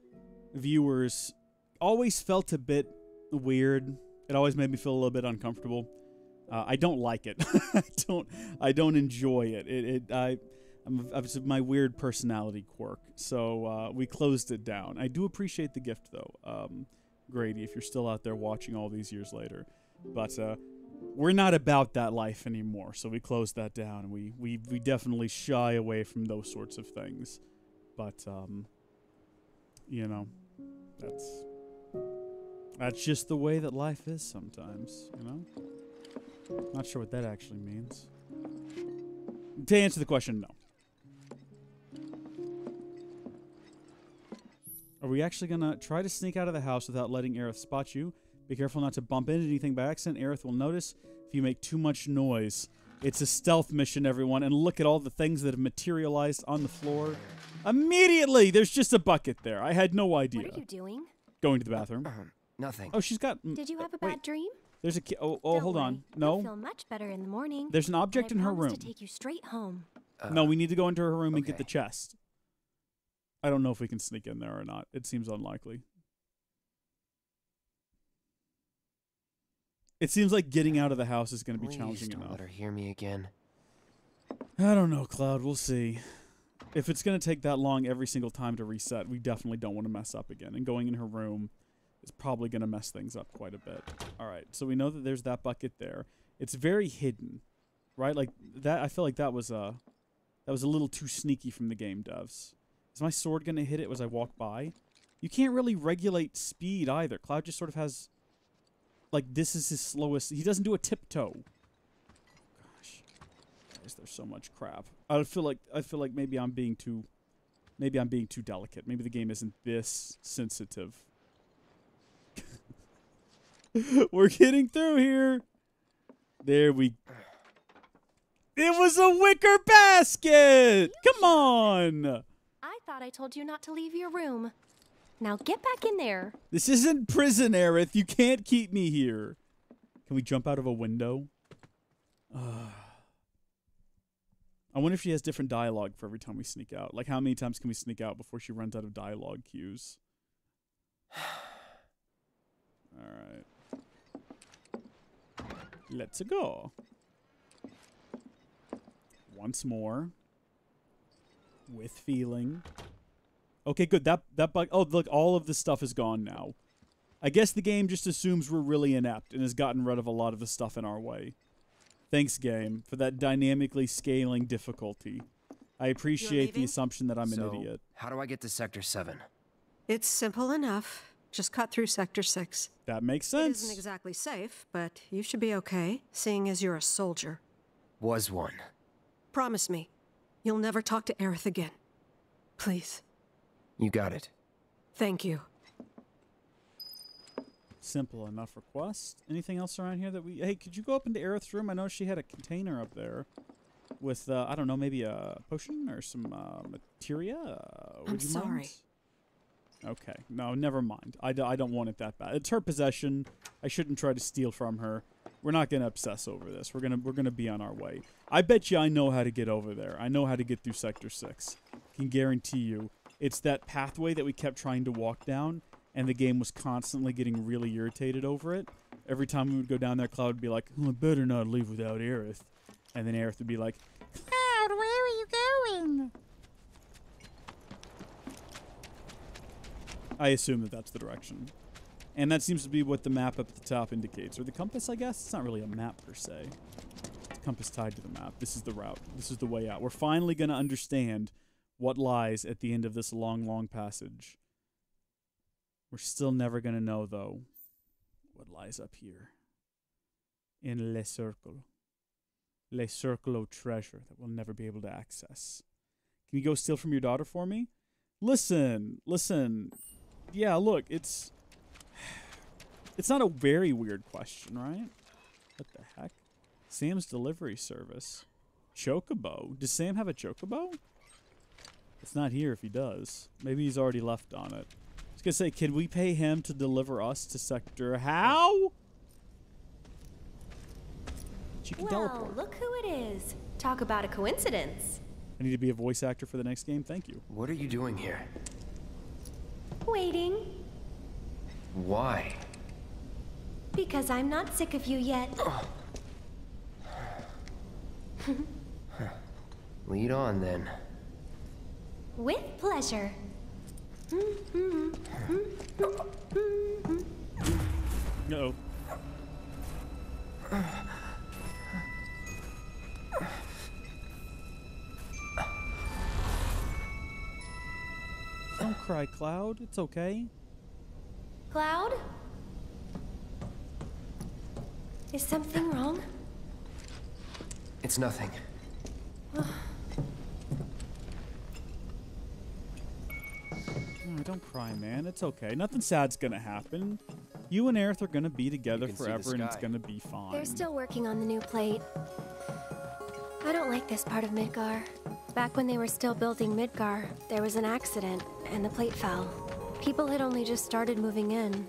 viewers always felt a bit weird. It always made me feel a little bit uncomfortable. I don't like it. I don't enjoy it. It's my weird personality quirk. So we closed it down. I do appreciate the gift though, Grady, if you're still out there watching all these years later. But we're not about that life anymore. So we closed that down. We definitely shy away from those sorts of things. But you know, that's just the way that life is sometimes, you know? Not sure what that actually means. To answer the question, no. Are we actually gonna try to sneak out of the house without letting Aerith spot you? Be careful not to bump into anything by accident. Aerith will notice if you make too much noise. It's a stealth mission, everyone, and look at all the things that have materialized on the floor. Immediately, there's just a bucket there. I had no idea. What are you doing? Going to the bathroom. Nothing. Oh, she's got... Did you have a bad dream? There's a... Oh, hold on. You'll No. feel much better in the morning. There's an object in her room. to take you straight home. No, we need to go into her room and get the chest. I don't know if we can sneak in there or not. It seems unlikely. It seems like getting out of the house is going to be challenging enough. Let her hear me again. I don't know, Cloud. We'll see. If it's going to take that long every single time to reset, we definitely don't want to mess up again. And going in her room is probably going to mess things up quite a bit. All right, so we know that there's that bucket there. It's very hidden, right? Like that. I feel like that was a little too sneaky from the game devs. Is my sword going to hit it as I walk by? You can't really regulate speed either. Cloud just sort of has... Like, this is his slowest... He doesn't do a tiptoe. Oh, gosh. Guys, there's so much crap. I feel like maybe I'm being too... Maybe I'm being too delicate. Maybe the game isn't this sensitive. We're getting through here. There we... It was a wicker basket! Come on! I thought I told you not to leave your room. Now get back in there. This isn't prison, Aerith. You can't keep me here. Can we jump out of a window? I wonder if she has different dialogue for every time we sneak out. Like, how many times can we sneak out before she runs out of dialogue cues? All right. Let's go. Once more. With feeling. Okay, good. That bug. Oh, look, all of this stuff is gone now. I guess the game just assumes we're really inept and has gotten rid of a lot of the stuff in our way. Thanks, game, for that dynamically scaling difficulty. I appreciate the assumption that I'm an idiot. How do I get to Sector 7? It's simple enough. Just cut through Sector 6. That makes It sense. isn't exactly safe, but you should be okay, seeing as you're a soldier. Was one. Promise me, you'll never talk to Aerith again. Please. You got it. Thank you. Simple enough request. Anything else around here that we... Hey, could you go up into Aerith's room? I know she had a container up there with, I don't know, maybe a potion or some materia? I'm sorry. Okay. No, never mind. I don't want it that bad. It's her possession. I shouldn't try to steal from her. We're not going to obsess over this. We're gonna be on our way. I bet you I know how to get over there. I know how to get through Sector 6. Can guarantee you. It's that pathway that we kept trying to walk down, and the game was constantly getting really irritated over it. Every time we would go down there, Cloud would be like, oh, I better not leave without Aerith. And then Aerith would be like, Cloud, where are you going? I assume that that's the direction. And that seems to be what the map up at the top indicates. Or the compass, I guess? It's not really a map, per se. It's a compass tied to the map. This is the route. This is the way out. We're finally going to understand what lies at the end of this long, long passage. We're still never going to know, though, what lies up here. In Le Cercle. Le Cercle au Treasure that we'll never be able to access. Can you go steal from your daughter for me? Listen. Yeah, look, it's not a very weird question, right? What the heck? Sam's delivery service. Chocobo. Does Sam have a chocobo? It's not here if he does. Maybe he's already left on it. I was gonna say, can we pay him to deliver us to Sector? How? She can teleport. Look who it is. Talk about a coincidence. I need to be a voice actor for the next game. Thank you. What are you doing here? Waiting. Why? Because I'm not sick of you yet. Lead on, then. With pleasure. Uh-oh. Don't cry, Cloud. It's okay. Cloud? Is something wrong? It's nothing. Oh, don't cry, man. It's okay. Nothing sad's gonna happen. You and Aerith are gonna be together forever, and it's gonna be fine. They're still working on the new plate. I don't like this part of Midgar. Back when they were still building Midgar, there was an accident, and the plate fell. People had only just started moving in,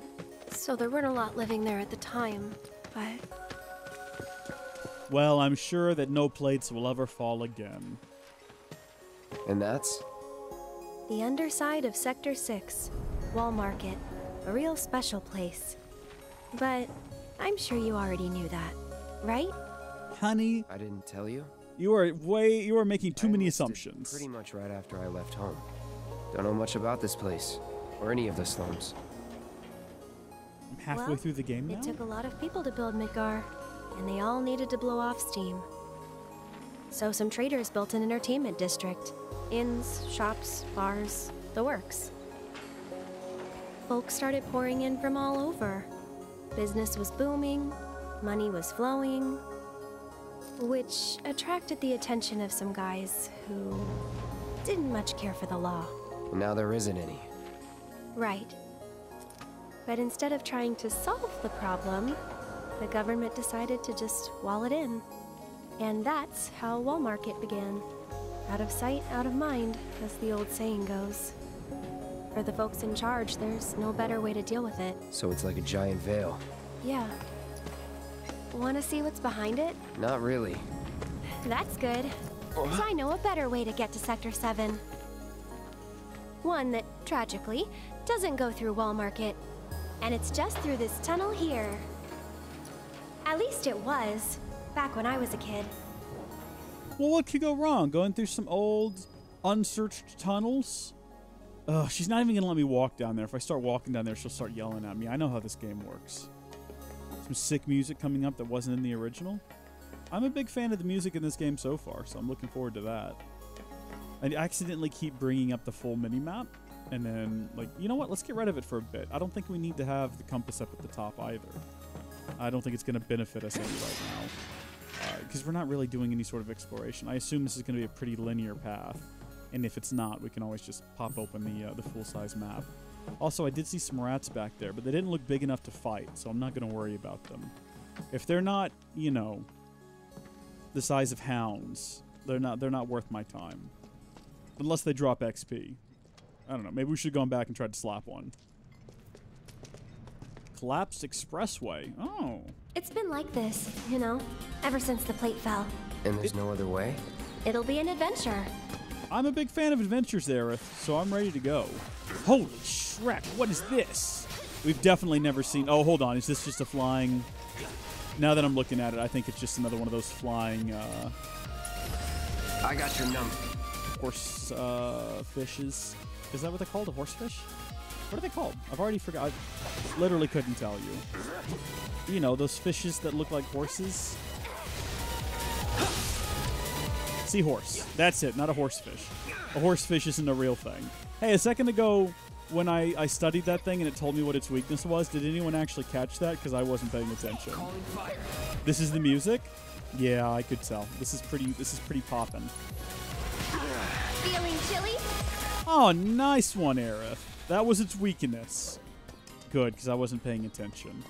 so there weren't a lot living there at the time, but... Well, I'm sure that no plates will ever fall again. And that's? The underside of Sector 6, Wall Market, a real special place. But I'm sure you already knew that, right? Honey, I didn't tell you? You are making too many assumptions. Pretty much right after I left home. Don't know much about this place, or any of the slums. I'm halfway through the game now? It took a lot of people to build Midgar, and they all needed to blow off steam. So some traders built an entertainment district. Inns, shops, bars, the works. Folks started pouring in from all over. Business was booming, money was flowing, which attracted the attention of some guys who didn't much care for the law. And now there isn't any. Right. But instead of trying to solve the problem, the government decided to just wall it in. And that's how Wall Market began. Out of sight, out of mind, as the old saying goes. For the folks in charge, there's no better way to deal with it. So it's like a giant veil. Yeah. Want to see what's behind it? Not really. That's good. So I know a better way to get to Sector 7. One that, tragically, doesn't go through Wall Market. And it's just through this tunnel here. At least it was, back when I was a kid. Well, what could go wrong? Going through some old, unsearched tunnels? Ugh, she's not even going to let me walk down there. If I start walking down there, she'll start yelling at me. I know how this game works. Some sick music coming up that wasn't in the original. I'm a big fan of the music in this game so far, so I'm looking forward to that. I accidentally keep bringing up the full mini-map, and then, like, you know what? Let's get rid of it for a bit. I don't think we need to have the compass up at the top either. I don't think it's going to benefit us any right now. Because we're not really doing any sort of exploration. I assume this is going to be a pretty linear path. And if it's not, we can always just pop open the full-size map. Also, I did see some rats back there, but they didn't look big enough to fight, so I'm not going to worry about them. If they're not, you know, the size of hounds, they're not worth my time. Unless they drop XP. I don't know. Maybe we should have gone back and tried to slap one. Collapsed expressway. Oh. It's been like this, you know, ever since the plate fell. And there's no other way? It'll be an adventure. I'm a big fan of adventures, Aerith, so I'm ready to go. Holy Shrek, what is this? We've definitely never seen... Oh, hold on. Is this just a flying... Now that I'm looking at it, I think it's just another one of those flying... I got your number. Horse fishes. Is that what they're called? A horsefish? What are they called? I've already forgot. I literally couldn't tell you. You know, those fishes that look like horses. Seahorse. That's it, not a horsefish. A horsefish isn't a real thing. Hey, a second ago, when I studied that thing and it told me what its weakness was, did anyone actually catch that? Because I wasn't paying attention. This is the music? Yeah, I could tell. This is pretty poppin'. Feeling chilly? Oh, nice one, Aerith. That was its weakness. Good, because I wasn't paying attention.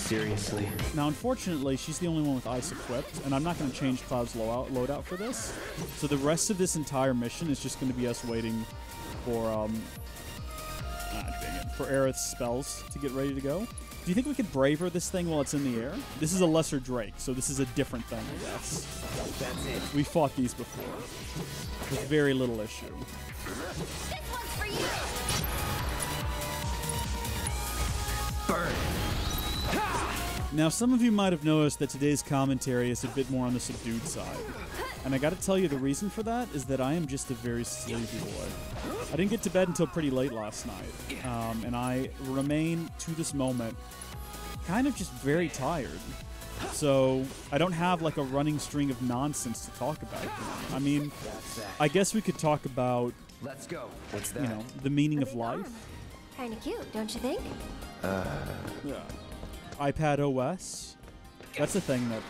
Seriously. Now, unfortunately, she's the only one with ice equipped, and I'm not going to change Cloud's loadout for this. So the rest of this entire mission is just going to be us waiting for, for Aerith's spells to get ready to go. Do you think we could Braver this thing while it's in the air? This is a lesser Drake, so this is a different thing, I guess. That's it. We fought these before with very little issue. This one's for you! Burn. Now, some of you might have noticed that today's commentary is a bit more on the subdued side. And I gotta tell you, the reason for that is that I am just a very sleepy boy. I didn't get to bed until pretty late last night. And I remain, to this moment, kind of just very tired. So, I don't have like a running string of nonsense to talk about. I mean, I guess we could talk about, Let's go. What's that? you know, the meaning of life. Kinda cute, don't you think? Yeah. iPad OS. That's a thing that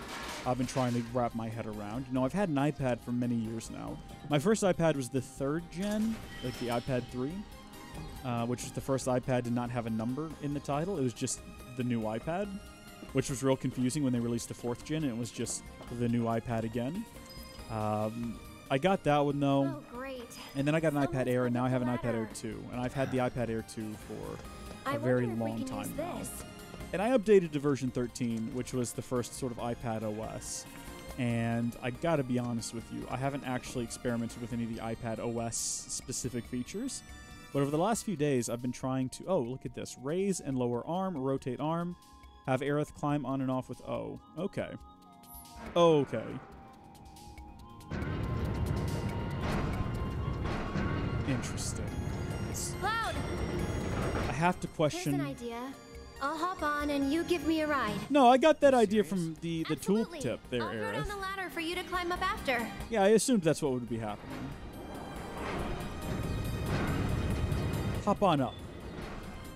I've been trying to wrap my head around. You know, I've had an iPad for many years now. My first iPad was the 3rd gen, like the iPad 3, which was the first iPad to not have a number in the title. It was just the new iPad, which was real confusing when they released the 4th gen, and it was just the new iPad again. I got that one, though. Oh, great. And then I got an iPad Air, and now I have an iPad Air 2. And I've had the iPad Air 2 for a very long time now. And I updated to version 13, which was the first sort of iPad OS. And I gotta be honest with you, I haven't actually experimented with any of the iPad OS specific features. But over the last few days, I've been trying to... Oh, look at this. Raise and lower arm, rotate arm. Have Aerith climb on and off with O. Okay. Okay. Interesting. Cloud! I have to question... Here's an idea. I'll hop on and you give me a ride. No, I got that idea from the Absolutely. tooltip there, I'll ride Aerith. on the ladder for you to climb up after. Yeah, I assumed that's what would be happening. Hop on up.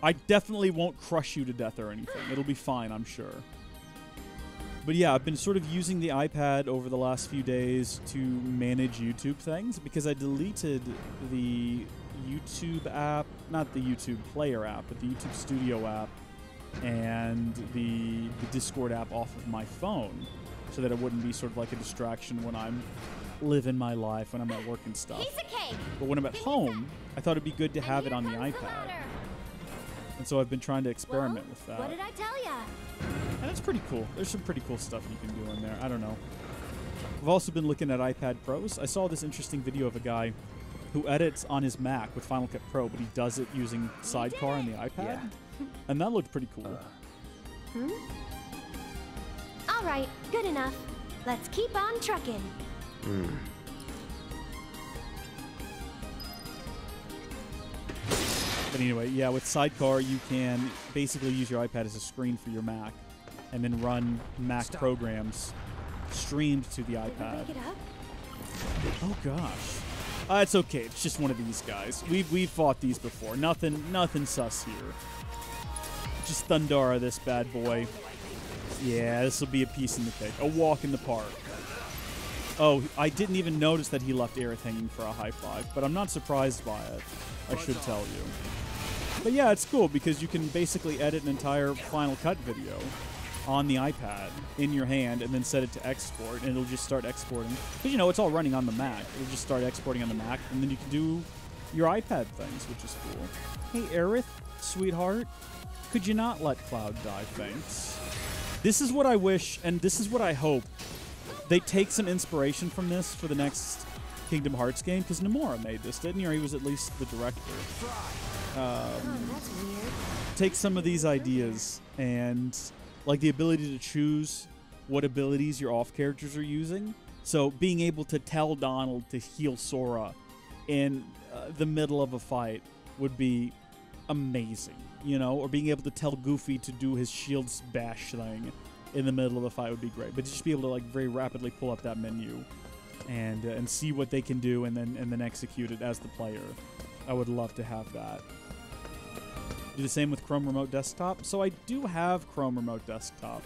I definitely won't crush you to death or anything. It'll be fine, I'm sure. But yeah, I've been sort of using the iPad over the last few days to manage YouTube things because I deleted the YouTube app, not the YouTube Player app, but the YouTube Studio app and the Discord app off of my phone so that it wouldn't be sort of like a distraction when I'm living my life, when I'm at work and stuff. But when I'm at home, I thought it'd be good to have it on the iPad. And so I've been trying to experiment with that. What did I tell ya? And it's pretty cool. There's some pretty cool stuff you can do in there. I don't know. I've also been looking at iPad Pros. I saw this interesting video of a guy who edits on his Mac with Final Cut Pro, but he does it using Sidecar on the iPad. Yeah. And that looked pretty cool. All right, good enough. Let's keep on trucking. But anyway, yeah, with Sidecar, you can basically use your iPad as a screen for your Mac and then run Mac programs streamed to the iPad. Pick it up? Oh, gosh. It's okay. It's just one of these guys. We've fought these before. Nothing sus here. Just Thundara, this bad boy. Yeah, this will be a piece in the cake. A walk in the park. Oh, I didn't even notice that he left Aerith hanging for a high five, but I'm not surprised by it. I should tell you. But yeah, it's cool because you can basically edit an entire Final Cut video on the iPad in your hand and then set it to export, and it'll just start exporting. Because, you know, it's all running on the Mac. It'll just start exporting on the Mac, and then you can do your iPad things, which is cool. Hey, Aerith, sweetheart, could you not let Cloud die, thanks? This is what I wish, and this is what I hope. They take some inspiration from this for the next Kingdom Hearts game, because Nomura made this, didn't he? Or he was at least the director. That's weird. Take some of these ideas and like the ability to choose what abilities your off characters are using. So being able to tell Donald to heal Sora in the middle of a fight would be amazing, you know? Or being able to tell Goofy to do his shields bash thing in the middle of a fight would be great. But just be able to like very rapidly pull up that menu and see what they can do and then execute it as the player. I would love to have that. Do the same with Chrome Remote Desktop. So I do have Chrome Remote Desktop.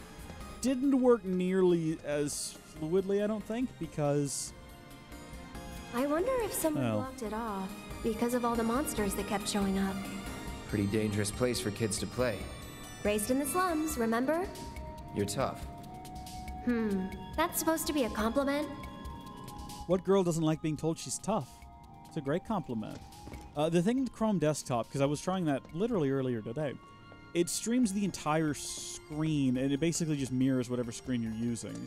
Didn't work nearly as fluidly, I don't think, because... I wonder if someone blocked it off because of all the monsters that kept showing up. Pretty dangerous place for kids to play. Raised in the slums, remember? You're tough. That's supposed to be a compliment? What girl doesn't like being told she's tough? It's a great compliment. The thing with Chrome Desktop, because I was trying that literally earlier today, it streams the entire screen, and it basically just mirrors whatever screen you're using,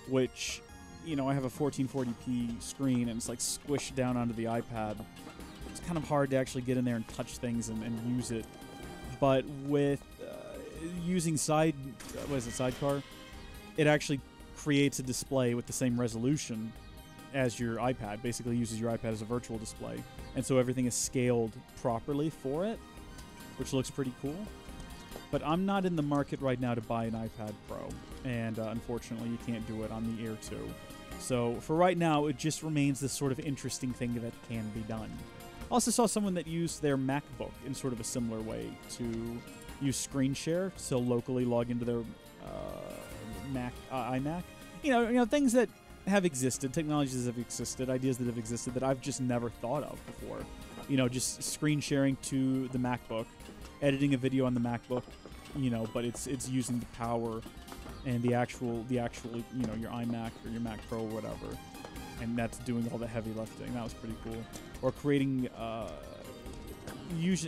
which, you know, I have a 1440p screen, and it's like squished down onto the iPad. It's kind of hard to actually get in there and touch things and use it. But with using Sidecar, it actually creates a display with the same resolution as your iPad. Basically uses your iPad as a virtual display. And so everything is scaled properly for it, which looks pretty cool. But I'm not in the market right now to buy an iPad Pro, and unfortunately you can't do it on the Air 2. So for right now, it just remains this sort of interesting thing that can be done. I also saw someone that used their MacBook in sort of a similar way to use screen share, so locally log into their iMac. You know, things that have existed, technologies that have existed, ideas that have existed that I've just never thought of before. You know, just screen sharing to the MacBook, editing a video on the MacBook, you know, but it's using the power and the actual you know, your iMac or your Mac Pro or whatever, and that's doing all the heavy lifting. That was pretty cool. Or creating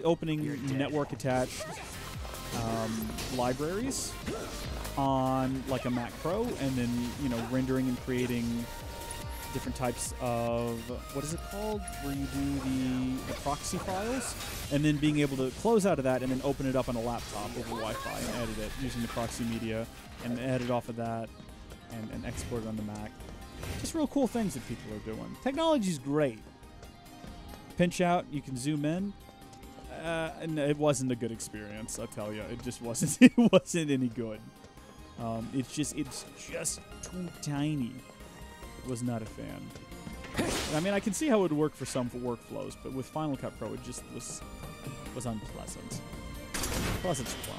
opening network attached libraries on like a Mac Pro, and then, you know, rendering and creating different types of, what is it called, where you do the proxy files, and then being able to close out of that and then open it up on a laptop over Wi-Fi and edit it using the proxy media and edit off of that and export it on the Mac. Just real cool things that people are doing. Technology's great. Pinch out, you can zoom in. And it wasn't a good experience, I'll tell you. It just wasn't. It wasn't any good. It's just too tiny. Was not a fan. I mean, I can see how it would work for some workflows, but with Final Cut Pro, it just was unpleasant. Plus, it's Chrome.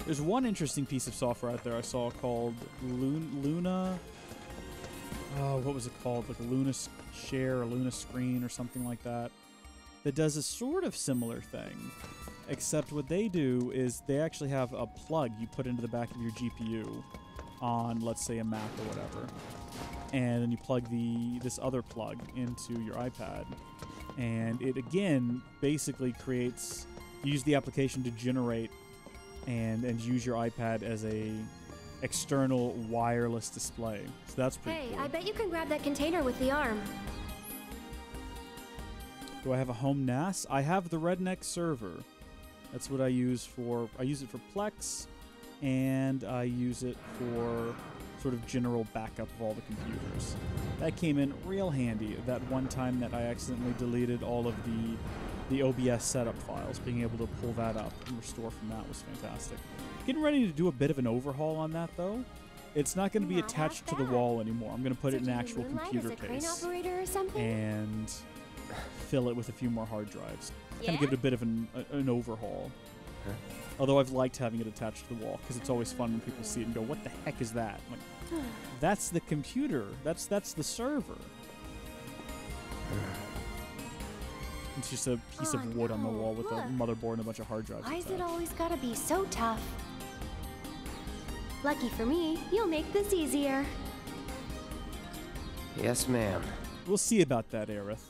There's one interesting piece of software out there I saw called Luna. Oh, what was it called? Like a Luna Share or Luna Screen or something like that. That does a sort of similar thing, except what they do is they actually have a plug you put into the back of your GPU on, let's say, a Mac or whatever, and then you plug this other plug into your iPad, and it again basically creates, you use the application to generate and use your iPad as a external wireless display. So that's pretty cool. Hey, I bet you can grab that container with the arm. Do I have a home NAS? I have the Redneck server. That's what I use for. I use it for Plex, and I use it for sort of general backup of all the computers. That came in real handy that one time that I accidentally deleted all of the OBS setup files. Being able to pull that up and restore from that was fantastic. Getting ready to do a bit of an overhaul on that, though. It's not going to be attached to the wall anymore. I'm going to put it in an actual computer case and fill it with a few more hard drives. Kind of give it a bit of an overhaul. Huh? Although I've liked having it attached to the wall, because it's always fun when people see it and go, "What the heck is that?" I'm like, that's the computer. That's the server. It's just a piece of wood on the wall with a motherboard and a bunch of hard drives. Why is it always gotta be so tough? Lucky for me, you'll make this easier. Yes, ma'am. We'll see about that, Aerith.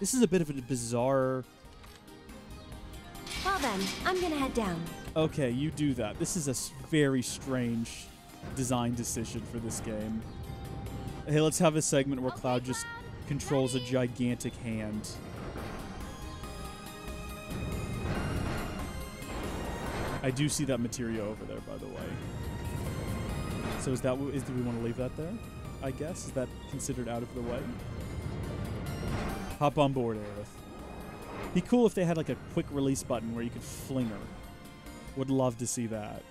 This is a bit of a bizarre... Well then, I'm gonna head down. Okay, you do that. This is a very strange design decision for this game. Hey, let's have a segment where Cloud just controls a gigantic hand. I do see that materia over there, by the way. So do we want to leave that there? I guess? Is that considered out of the way? Hop on board, Aerith. Be cool if they had like a quick release button where you could fling her. Would love to see that.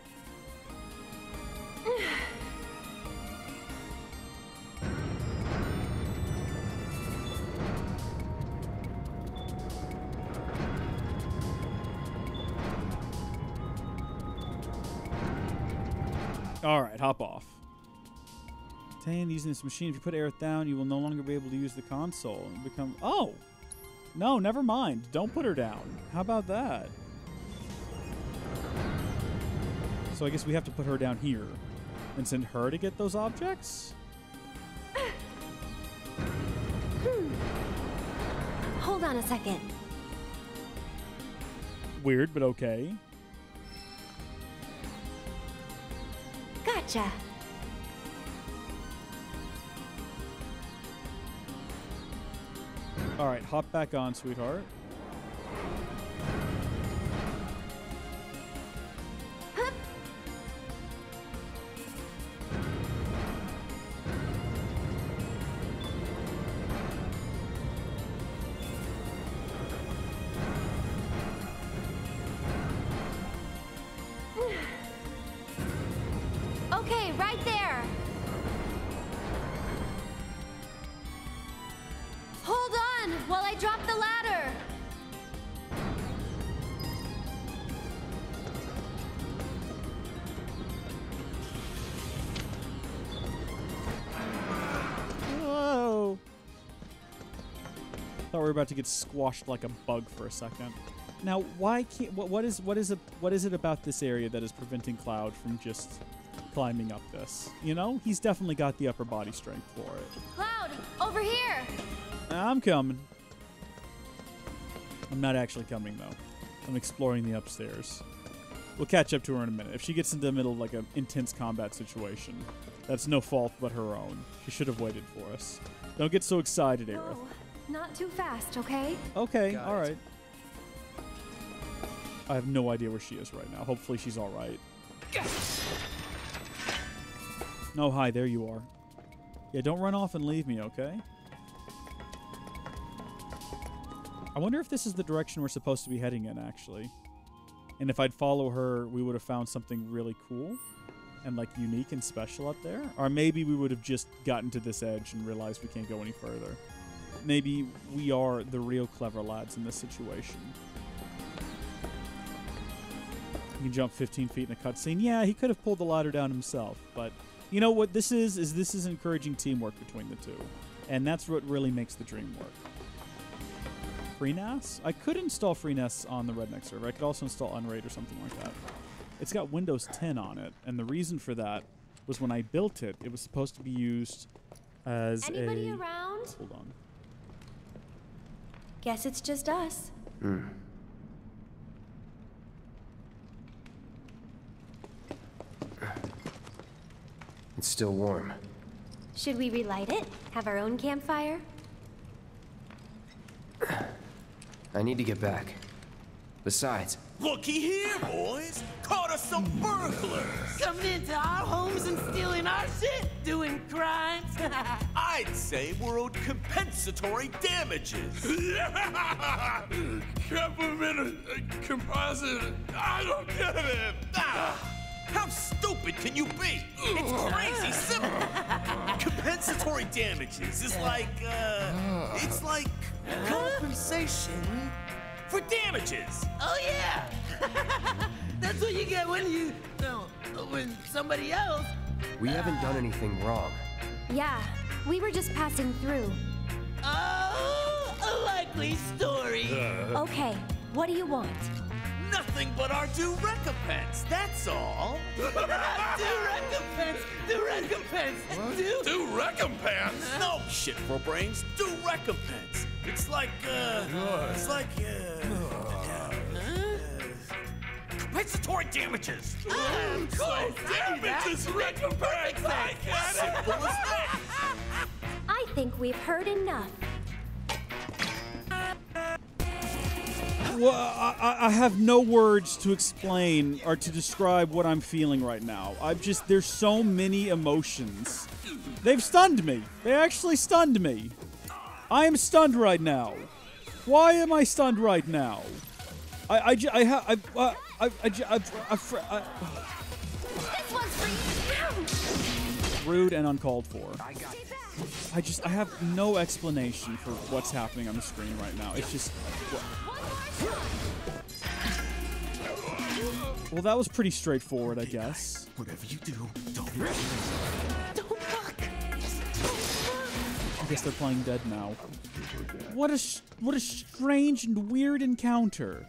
Alright, hop off. Using this machine, if you put Aerith down, you will no longer be able to use the console and become... Oh! No, never mind. Don't put her down. How about that? So I guess we have to put her down here and send her to get those objects? Hold on a second. Weird, but okay. Gotcha. All right, hop back on, sweetheart. Okay, right there. Hold on while I drop the ladder. Whoa. Thought we were about to get squashed like a bug for a second. Now, why can't what is it about this area that is preventing Cloud from just climbing up this? You know, he's definitely got the upper body strength for it. Cloud, over here. I'm coming. I'm not actually coming though. I'm exploring the upstairs. We'll catch up to her in a minute. If she gets into the middle of like an intense combat situation, that's no fault but her own. She should have waited for us. Don't get so excited, Aerith. Oh, not too fast, okay? Okay, all right. I have no idea where she is right now. Hopefully she's all right. No, hi, there you are. Yeah, don't run off and leave me, okay? I wonder if this is the direction we're supposed to be heading in, actually. And if I'd follow her, we would have found something really cool and, like, unique and special up there. Or maybe we would have just gotten to this edge and realized we can't go any further. Maybe we are the real clever lads in this situation. He can jump 15 feet in a cutscene. Yeah, he could have pulled the ladder down himself, but you know what this is this is encouraging teamwork between the two, and that's what really makes the dream work. FreeNAS? I could install FreeNAS on the Redneck server. I could also install Unraid or something like that. It's got Windows 10 on it, and the reason for that was when I built it, it was supposed to be used as Anybody around? Hold on. Guess it's just us. It's still warm. Should we relight it? Have our own campfire? I need to get back. Besides, Looky here, boys! Caught us some burglars! Coming into our homes and stealing our shit? Doing crimes? I'd say we're owed compensatory damages. Compliment composite. I don't get it. How stupid can you be? It's crazy simple. Compensatory damages is like, it's like compensation for damages. Oh yeah. That's what you get when when somebody else. we haven't done anything wrong. Yeah, we were just passing through. Oh, a likely story. Okay, what do you want? Nothing but our due recompense, that's all. Due recompense. Do recompense? No shit for brains, due recompense. It's like, compensatory damages. Of course, damages recompense. I get it. Simple as that. I think we've heard enough. Well, I have no words to explain or to describe what I'm feeling right now. There's so many emotions. They've stunned me. They actually stunned me. I am stunned right now. Why am I stunned right now? This one's for you. Rude and uncalled for. I have no explanation for what's happening on the screen right now. It's just... Well, that was pretty straightforward, I guess. Whatever you do, don't fuck. I guess they're playing dead now. What a strange and weird encounter.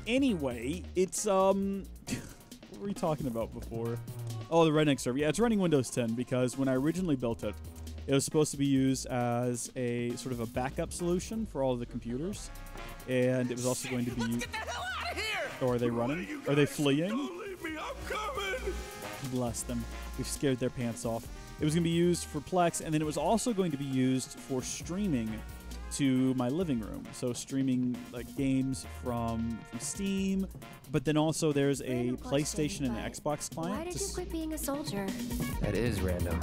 Anyway, it's What were we talking about before? Oh, the Redneck server. Yeah, it's running Windows 10 because when I originally built it, it was supposed to be used as a sort of a backup solution for all of the computers. And it was also going to be used... Oh, are they running? Are they fleeing? Don't leave me, I'm coming! Bless them. We've scared their pants off. It was going to be used for Plex, and then it was also going to be used for streaming to my living room. So streaming like games from Steam, but then also there's a PlayStation and an Xbox client. Why did you quit being a soldier? That is random.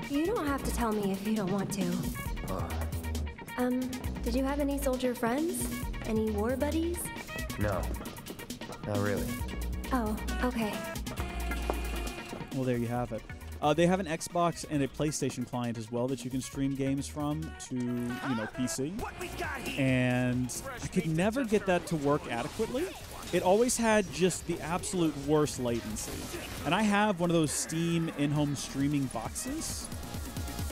You don't have to tell me if you don't want to. Did you have any soldier friends? Any war buddies? No. Not really. Oh, okay. Well, there you have it. They have an Xbox and a PlayStation client as well that you can stream games from to, PC. And I could never get that to work adequately. It always had just the absolute worst latency. And I have one of those Steam in-home streaming boxes.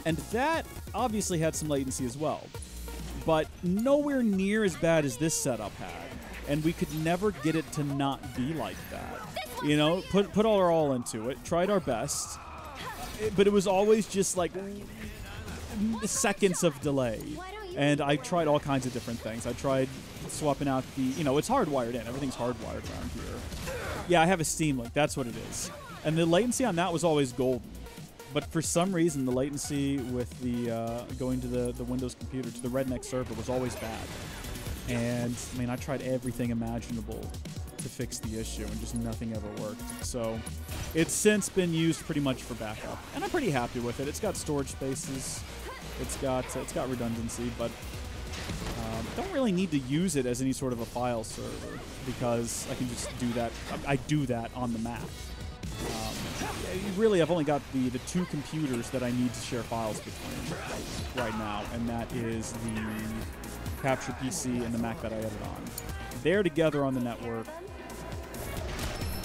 And that obviously had some latency as well. But nowhere near as bad as this setup had. And we could never get it to not be like that. Put our all into it. Tried our best. But it was always just like seconds of delay. And I tried all kinds of different things. I tried swapping out the, it's hardwired in. Everything's hardwired around here. Yeah, I have a Steam Link. That's what it is. And the latency on that was always golden. But for some reason, the latency with the going to the Windows computer, to the Redneck server, was always bad. And, I tried everything imaginable to fix the issue, and just nothing ever worked. So it's since been used pretty much for backup, and I'm pretty happy with it. It's got storage spaces, it's got redundancy, but don't really need to use it as any sort of a file server because I can just do that. I do that on the Mac. Really, I've only got the two computers that I need to share files between right now, and that is the Capture PC and the Mac that I edit on. They're together on the network.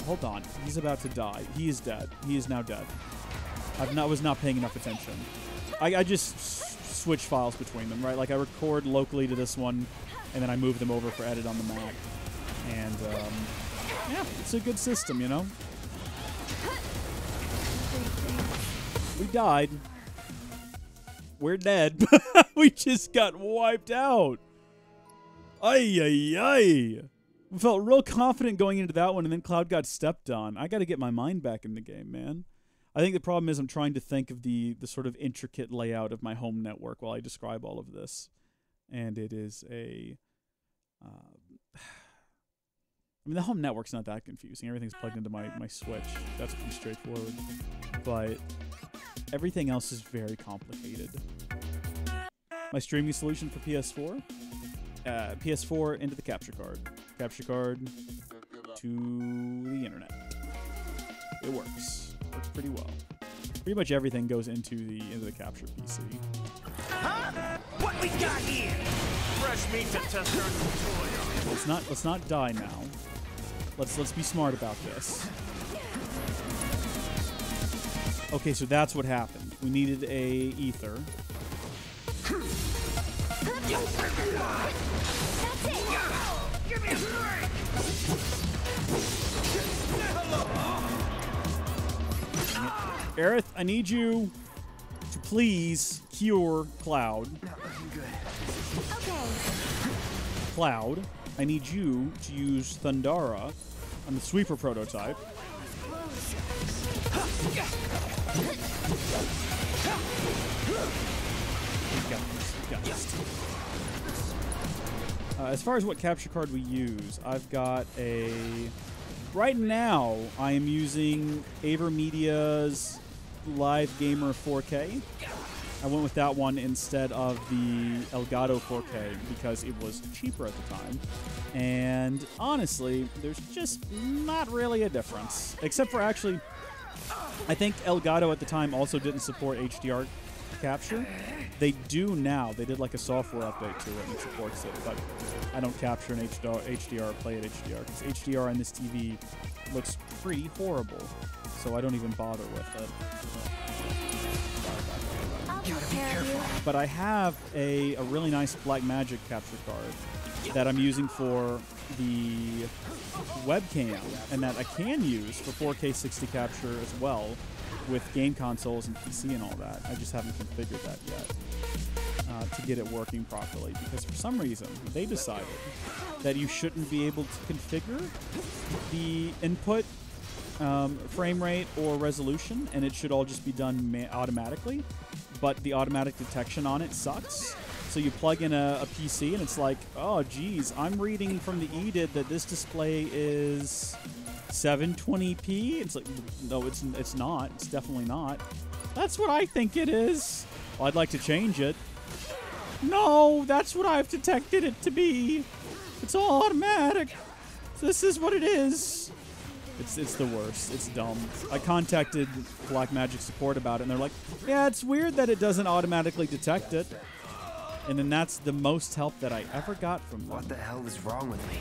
Hold on. He's about to die. He is dead. He is now dead. Was not paying enough attention. I just switch files between them, right? Like I record locally to this one, and then I move them over for edit on the Mac. And, yeah, it's a good system, We died. We're dead. We just got wiped out. Ay, ay, ay. I felt real confident going into that one, and then Cloud got stepped on. I got to get my mind back in the game, man. I think the problem is I'm trying to think of the sort of intricate layout of my home network while I describe all of this. And it is a... the home network's not that confusing. Everything's plugged into my Switch. That's pretty straightforward. But everything else is very complicated. My streaming solution for PS4? PS4 into the capture card. Capture card to the internet. It works. Works pretty well. Pretty much everything goes into the capture PC. Huh? What we got here? Fresh meat to test our Let's not die now. Let's be smart about this. Okay, so that's what happened. We needed a ether. Give me a break! Aerith, I need you to please cure Cloud. Okay. Cloud, I need you to use Thundara on the Sweeper prototype. We got this. As far as what capture card we use, I've got a... Right now, I am using AverMedia's Live Gamer 4K. I went with that one instead of the Elgato 4K because it was cheaper at the time. And honestly, there's just not really a difference. Except for actually, I think Elgato at the time also didn't support HDR capture. They do now. They did like a software update to it and it supports it, but I don't capture in HDR or play at HDR because HDR on this TV looks pretty horrible, so I don't even bother with it. But I have a really nice Blackmagic capture card that I'm using for the webcam, and that I can use for 4K 60 capture as well with game consoles and PC and all that. I just haven't configured that yet to get it working properly, because for some reason they decided that you shouldn't be able to configure the input frame rate or resolution, and it should all just be done automatically, but the automatic detection on it sucks. So you plug in a PC and it's like, oh geez, I'm reading from the EDID that this display is 720p. It's like, no, it's not. It's definitely not. That's what I think it is. Well, I'd like to change it. No, that's what I've detected it to be. It's all automatic. This is what it is. It's the worst. It's dumb. I contacted Blackmagic support about it, and they're like, yeah, it's weird that it doesn't automatically detect it. And then that's the most help that I ever got from them. What the hell is wrong with me?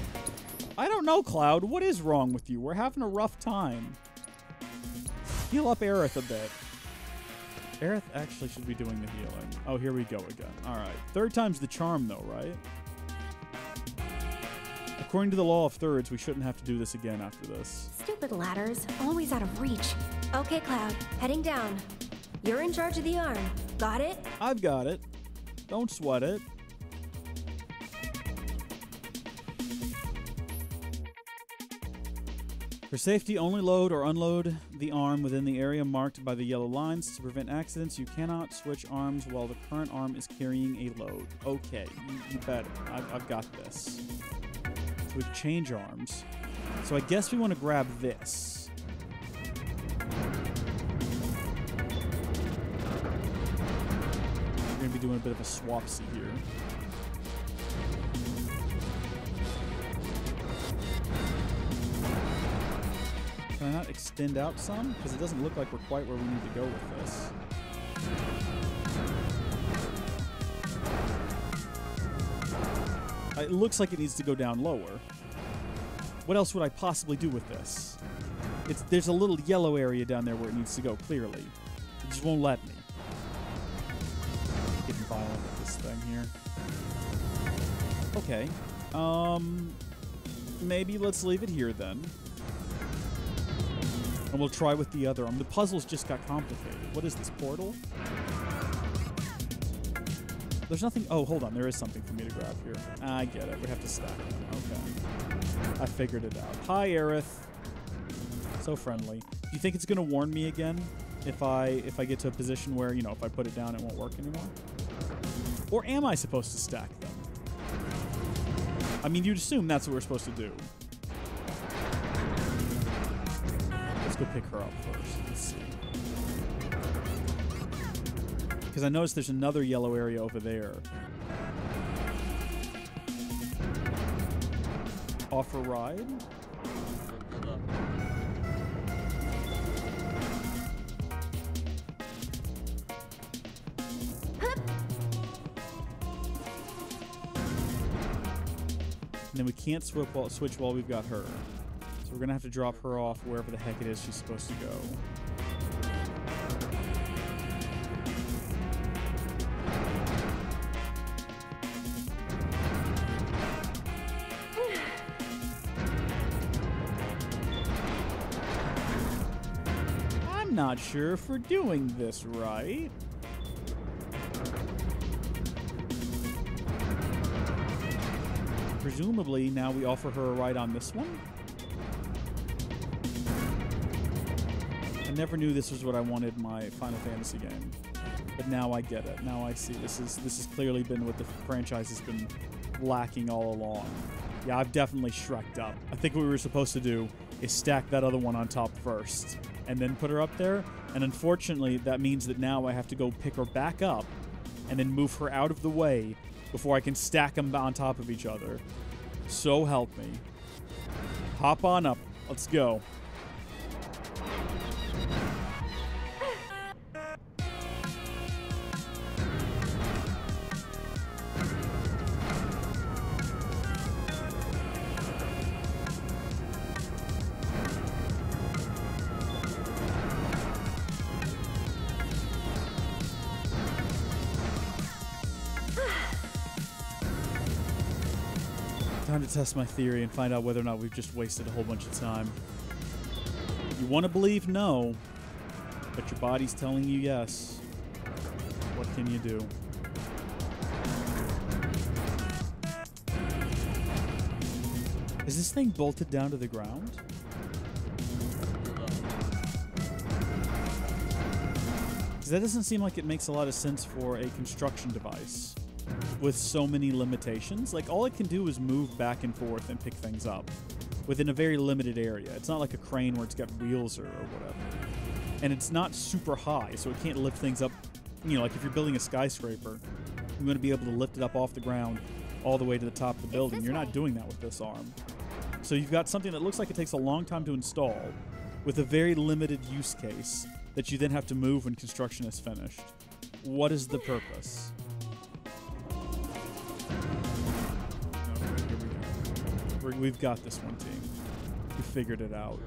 I don't know, Cloud. What is wrong with you? We're having a rough time. Heal up Aerith a bit. Aerith actually should be doing the healing. Oh, here we go again. All right. Third time's the charm, though, right? According to the law of thirds, we shouldn't have to do this again after this. Stupid ladders, always out of reach. Okay, Cloud, heading down. You're in charge of the arm. Got it? I've got it. Don't sweat it. For safety, only load or unload the arm within the area marked by the yellow lines. To prevent accidents, you cannot switch arms while the current arm is carrying a load. Okay, you better. I've got this. So we can change arms. So I guess we want to grab this. We're going to be doing a bit of a swapsy here. Can I not extend out some? Because it doesn't look like we're quite where we need to go with this. It looks like it needs to go down lower. What else would I possibly do with this? There's a little yellow area down there where it needs to go, clearly. It just won't let me. Getting violent with this thing here. Okay. Maybe let's leave it here then. And we'll try with the other arm. The puzzles just got complicated. What is this, portal? There's nothing... Oh, hold on. There is something for me to grab here. I get it. We have to stack them. Okay. I figured it out. Hi, Aerith. So friendly. Do you think it's going to warn me again if I get to a position where, you know, if I put it down, it won't work anymore? Or am I supposed to stack them? I mean, you'd assume that's what we're supposed to do. Let's go pick her up first. Let's see. Because I noticed there's another yellow area over there. Offer ride? And then we can't switch while we've got her. So we're going to have to drop her off wherever the heck it is she's supposed to go. I'm not sure if we're doing this right. Presumably, now we offer her a ride on this one. I never knew this was what I wanted my Final Fantasy game, but now I get it. Now I see this has clearly been what the franchise has been lacking all along. Yeah, I've definitely Shrek'd up. I think what we were supposed to do is stack that other one on top first, and then put her up there. And unfortunately, that means that now I have to go pick her back up, and then move her out of the way before I can stack them on top of each other. So help me. Hop on up. Let's go. Time to test my theory and find out whether or not we've just wasted a whole bunch of time. You want to believe no, but your body's telling you yes. What can you do? Is this thing bolted down to the ground? Because that doesn't seem like it makes a lot of sense for a construction device with so many limitations. Like, all it can do is move back and forth and pick things up within a very limited area. It's not like a crane where it's got wheels or whatever. And it's not super high, so it can't lift things up. You know, like if you're building a skyscraper, you're going to be able to lift it up off the ground all the way to the top of the building. You're not doing that with this arm. So you've got something that looks like it takes a long time to install with a very limited use case that you then have to move when construction is finished. What is the purpose? Okay, here we go. We've got this one, team. We figured it out.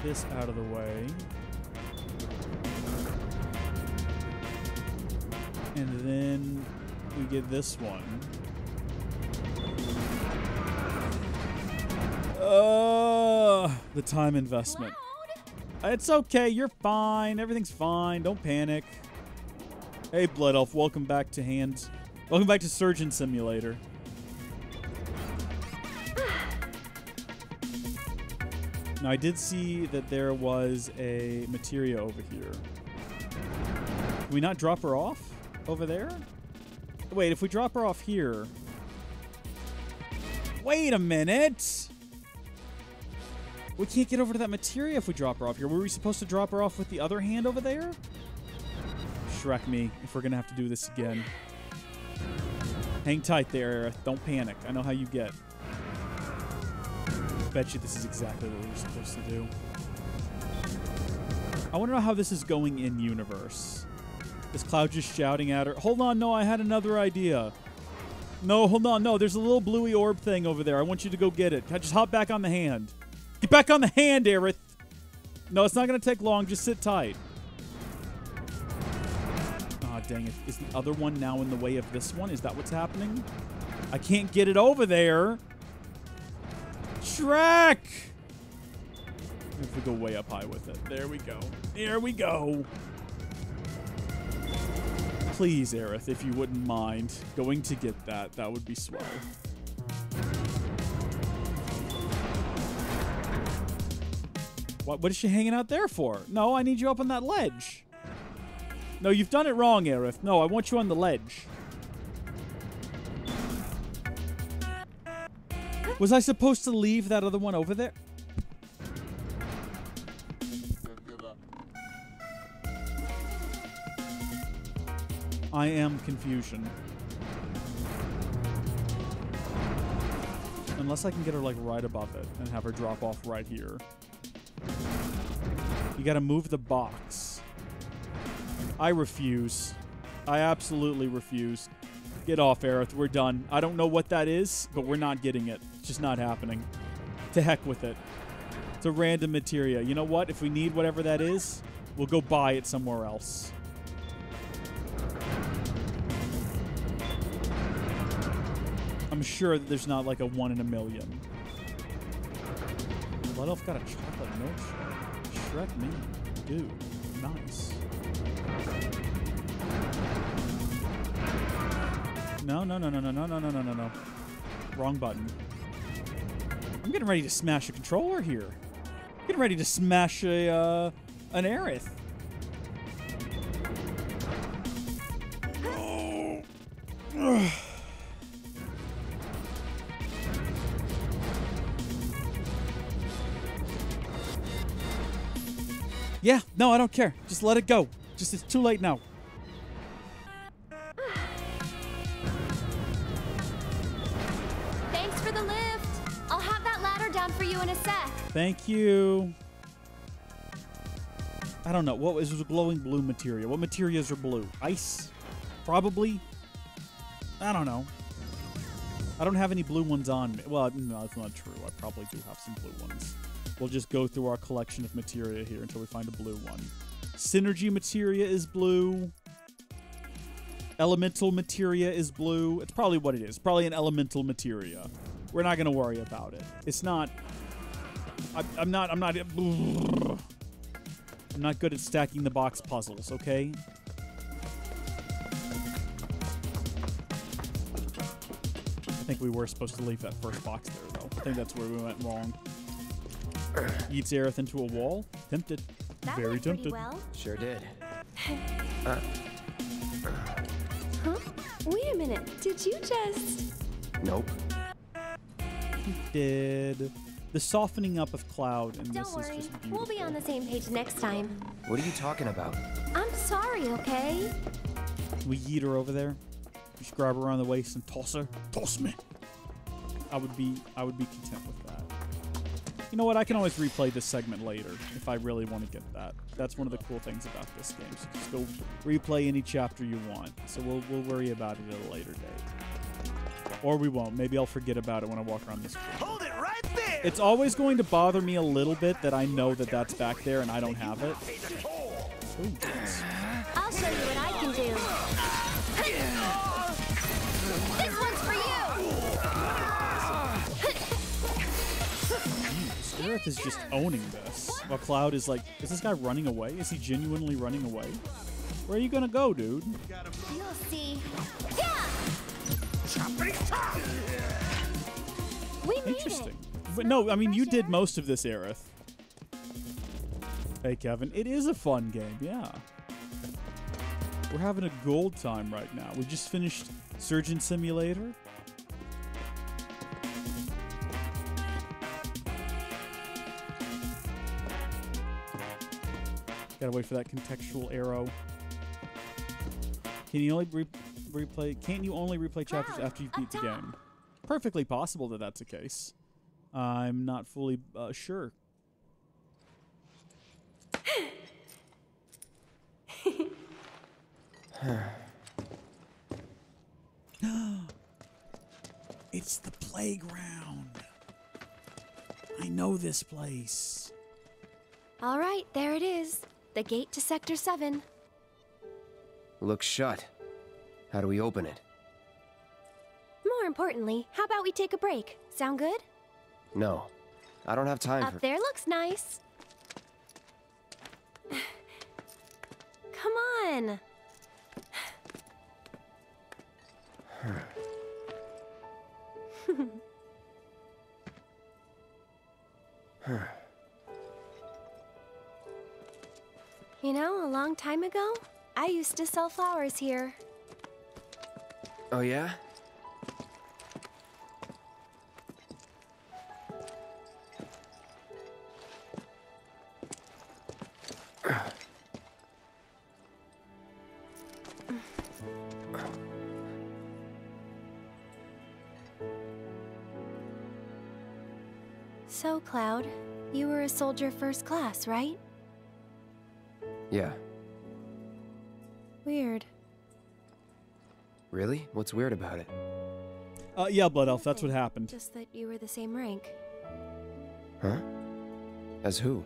This out of the way. And then we get this one. The time investment. It's okay, you're fine. Everything's fine. Don't panic. Hey, Blood Elf, welcome back to Hands. Welcome back to Surgeon Simulator. Now, I did see that there was a materia over here. Can we not drop her off over there? Wait, if we drop her off here... Wait a minute! We can't get over to that materia if we drop her off here. Were we supposed to drop her off with the other hand over there? Shrek me if we're going to have to do this again. Hang tight there, Aerith. Don't panic. I know how you get. Bet you this is exactly what we're supposed to do. I want to know how this is going in universe. Is Cloud just shouting at her? Hold on, no, I had another idea. No, hold on, no, there's a little bluey orb thing over there. I want you to go get it. Just hop back on the hand. Get back on the hand, Aerith. No, it's not going to take long. Just sit tight. Aw, dang it. Is the other one now in the way of this one? Is that what's happening? I can't get it over there. Shrek! If we go way up high with it. There we go. There we go. Please, Aerith, if you wouldn't mind going to get that, that would be swell. What is she hanging out there for? No, I need you up on that ledge. No, you've done it wrong, Aerith. No, I want you on the ledge. Was I supposed to leave that other one over there? I am confusion. Unless I can get her like right above it and have her drop off right here. You gotta move the box. I refuse. I absolutely refuse. Get off, Aerith. We're done. I don't know what that is, but we're not getting it. It's just not happening. To heck with it. It's a random materia. You know what? If we need whatever that is, we'll go buy it somewhere else. I'm sure that there's not like a 1 in a million. Blood Elf got a chocolate milkshake. Shrek me. Dude, nice. No. Wrong button. I'm getting ready to smash a controller here. I'm getting ready to smash an Aerith. Oh. Yeah, no, I don't care. Just let it go. Just, it's too late now. Thanks for the lift. I'll have that ladder down for you in a sec. Thank you. I don't know. What is a glowing blue materia? What materials are blue? Ice? Probably? I don't know. I don't have any blue ones on me. Well, no, that's not true. I probably do have some blue ones. We'll just go through our collection of materia here until we find a blue one. Synergy materia is blue. Elemental materia is blue. It's probably what it is. Probably an elemental materia. We're not going to worry about it. It's not... I'm not good at stacking the box puzzles, okay? I think we were supposed to leave that first box there, though. I think that's where we went wrong. Eats Aerith into a wall. Tempted. That Very went tempted. pretty well. Sure did. Huh? Wait a minute. Did you just... Nope. He did. The softening up of Cloud, and Don't this worry. is just beautiful. We'll be on the same page next time. What are you talking about? I'm sorry, okay? We yeet her over there. Just grab her around the waist and toss her. Toss me. I would be content with that. You know what? I can always replay this segment later if I really want to get that. That's one of the cool things about this game. So just go replay any chapter you want. So we'll worry about it at a later date. Or we won't. Maybe I'll forget about it when I walk around this room. Hold it right there. It's always going to bother me a little bit that I know that that's back there and I don't have it. Ooh, yes. I'll show you what I can do. This one's for you! Aerith is just owning this. While Cloud is like, is this guy running away? Is he genuinely running away? Where are you gonna go, dude? You'll see. We made Interesting. But no, I mean, you did most of this, Aerith. Hey, Kevin. It is a fun game, yeah. We're having a gold time right now. We just finished Surgeon Simulator. Gotta wait for that contextual arrow. Can you only replay? Can't you only replay chapters after you've beat the game? Perfectly possible that that's the case. I'm not fully sure. It's the playground. I know this place. All right, there it is. The gate to Sector 7. Looks shut. How do we open it? More importantly, how about we take a break? Sound good? No. I don't have time Up there looks nice. Come on. You know, a long time ago, I used to sell flowers here. Oh, yeah? So, Cloud, you were a soldier first class, right? Yeah. Weird. Really? What's weird about it? Yeah, Blood Elf, that's what happened. Just that you were the same rank. Huh? As who?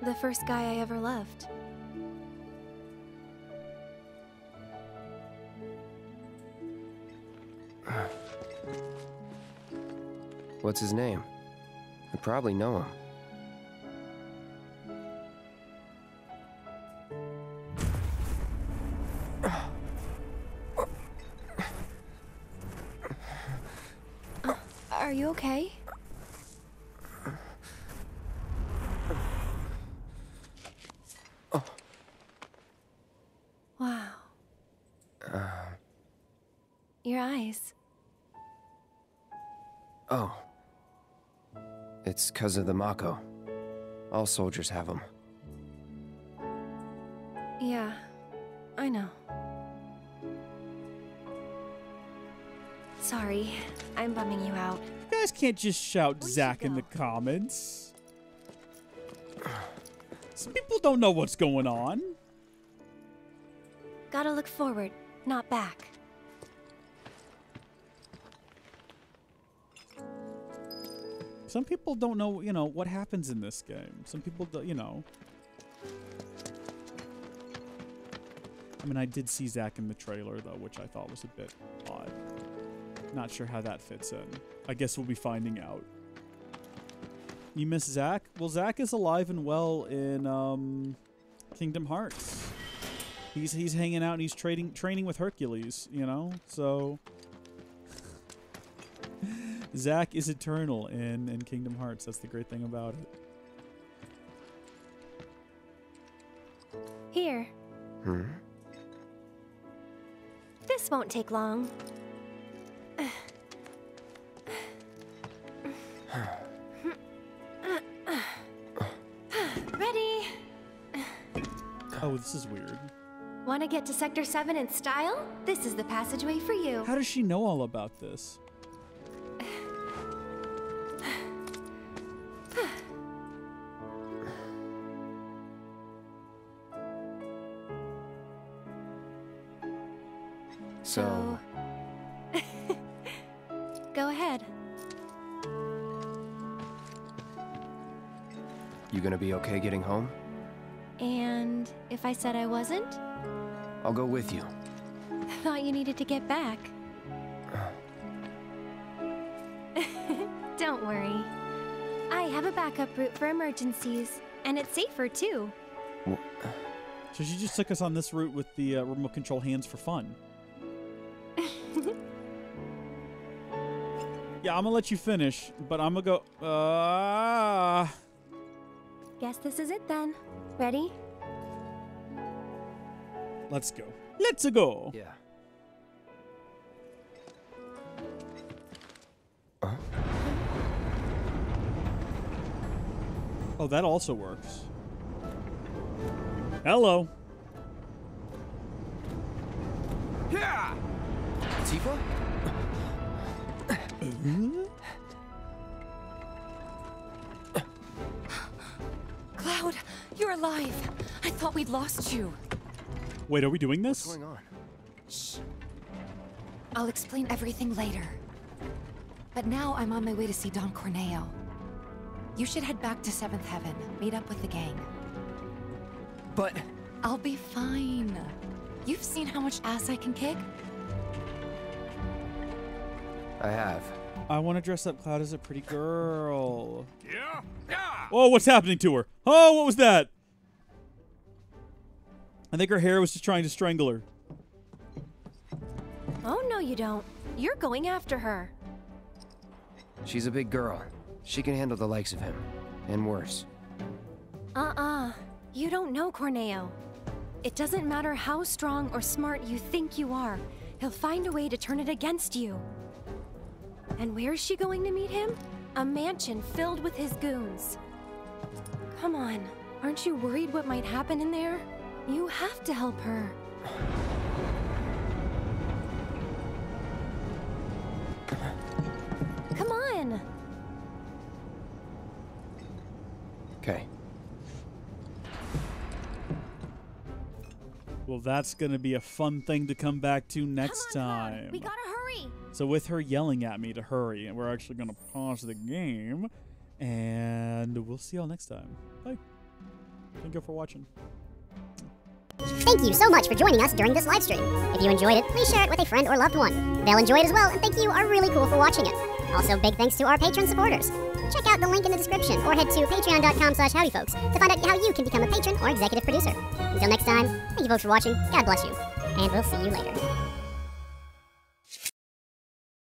The first guy I ever loved. What's his name? I probably know him. Are you okay? Wow. Your eyes. Oh. It's 'cause of the Mako. All soldiers have them. Yeah, I know. Sorry, I'm bumming you out. You guys can't just shout Zach in the comments. Some people don't know what's going on. Gotta look forward, not back. Some people don't know, you know, what happens in this game. Some people, you know. I mean, I did see Zack in the trailer, though, which I thought was a bit odd. Not sure how that fits in. I guess we'll be finding out. You miss Zack? Well, Zack is alive and well in Kingdom Hearts. He's hanging out and he's training with Hercules, you know? So Zack is eternal in Kingdom Hearts. That's the great thing about it. Here. Hmm? This won't take long. Ready? Oh, this is weird. Want to get to Sector 7 in style? This is the passageway for you. How does she know all about this? So... Go ahead. You gonna be okay getting home? And if I said I wasn't? I'll go with you. Thought you needed to get back. Don't worry. I have a backup route for emergencies, and it's safer too. So she just took us on this route with the remote control hands for fun. Yeah, I'm gonna let you finish, but I'm gonna go. Guess this is it then. Ready? Let's go. Let's go. Yeah. Oh, that also works. Hello. Yeah. Tifa? Cloud, you're alive. I thought we'd lost you. Wait, are we doing this? What's going on? Shh. I'll explain everything later. But now I'm on my way to see Don Corneo. You should head back to 7th Heaven, meet up with the gang. But... I'll be fine. You've seen how much ass I can kick? I have. I want to dress up Cloud as a pretty girl. Yeah? Yeah! Oh, what's happening to her? Oh, what was that? I think her hair was just trying to strangle her. Oh, no you don't. You're going after her. She's a big girl. She can handle the likes of him. And worse. You don't know Corneo. It doesn't matter how strong or smart you think you are. He'll find a way to turn it against you. And where is she going to meet him? A mansion filled with his goons. Come on. Aren't you worried what might happen in there? You have to help her. Come on! Okay. Well, that's going to be a fun thing to come back to next time. We gotta hurry! So with her yelling at me to hurry, we're actually going to pause the game. And we'll see y'all next time. Bye. Thank you for watching. Thank you so much for joining us during this live stream. If you enjoyed it, please share it with a friend or loved one. They'll enjoy it as well, and think you are really cool for watching it. Also, big thanks to our Patreon supporters. Check out the link in the description or head to patreon.com/howdyfolks to find out how you can become a patron or executive producer. Until next time, thank you folks for watching, God bless you, and we'll see you later.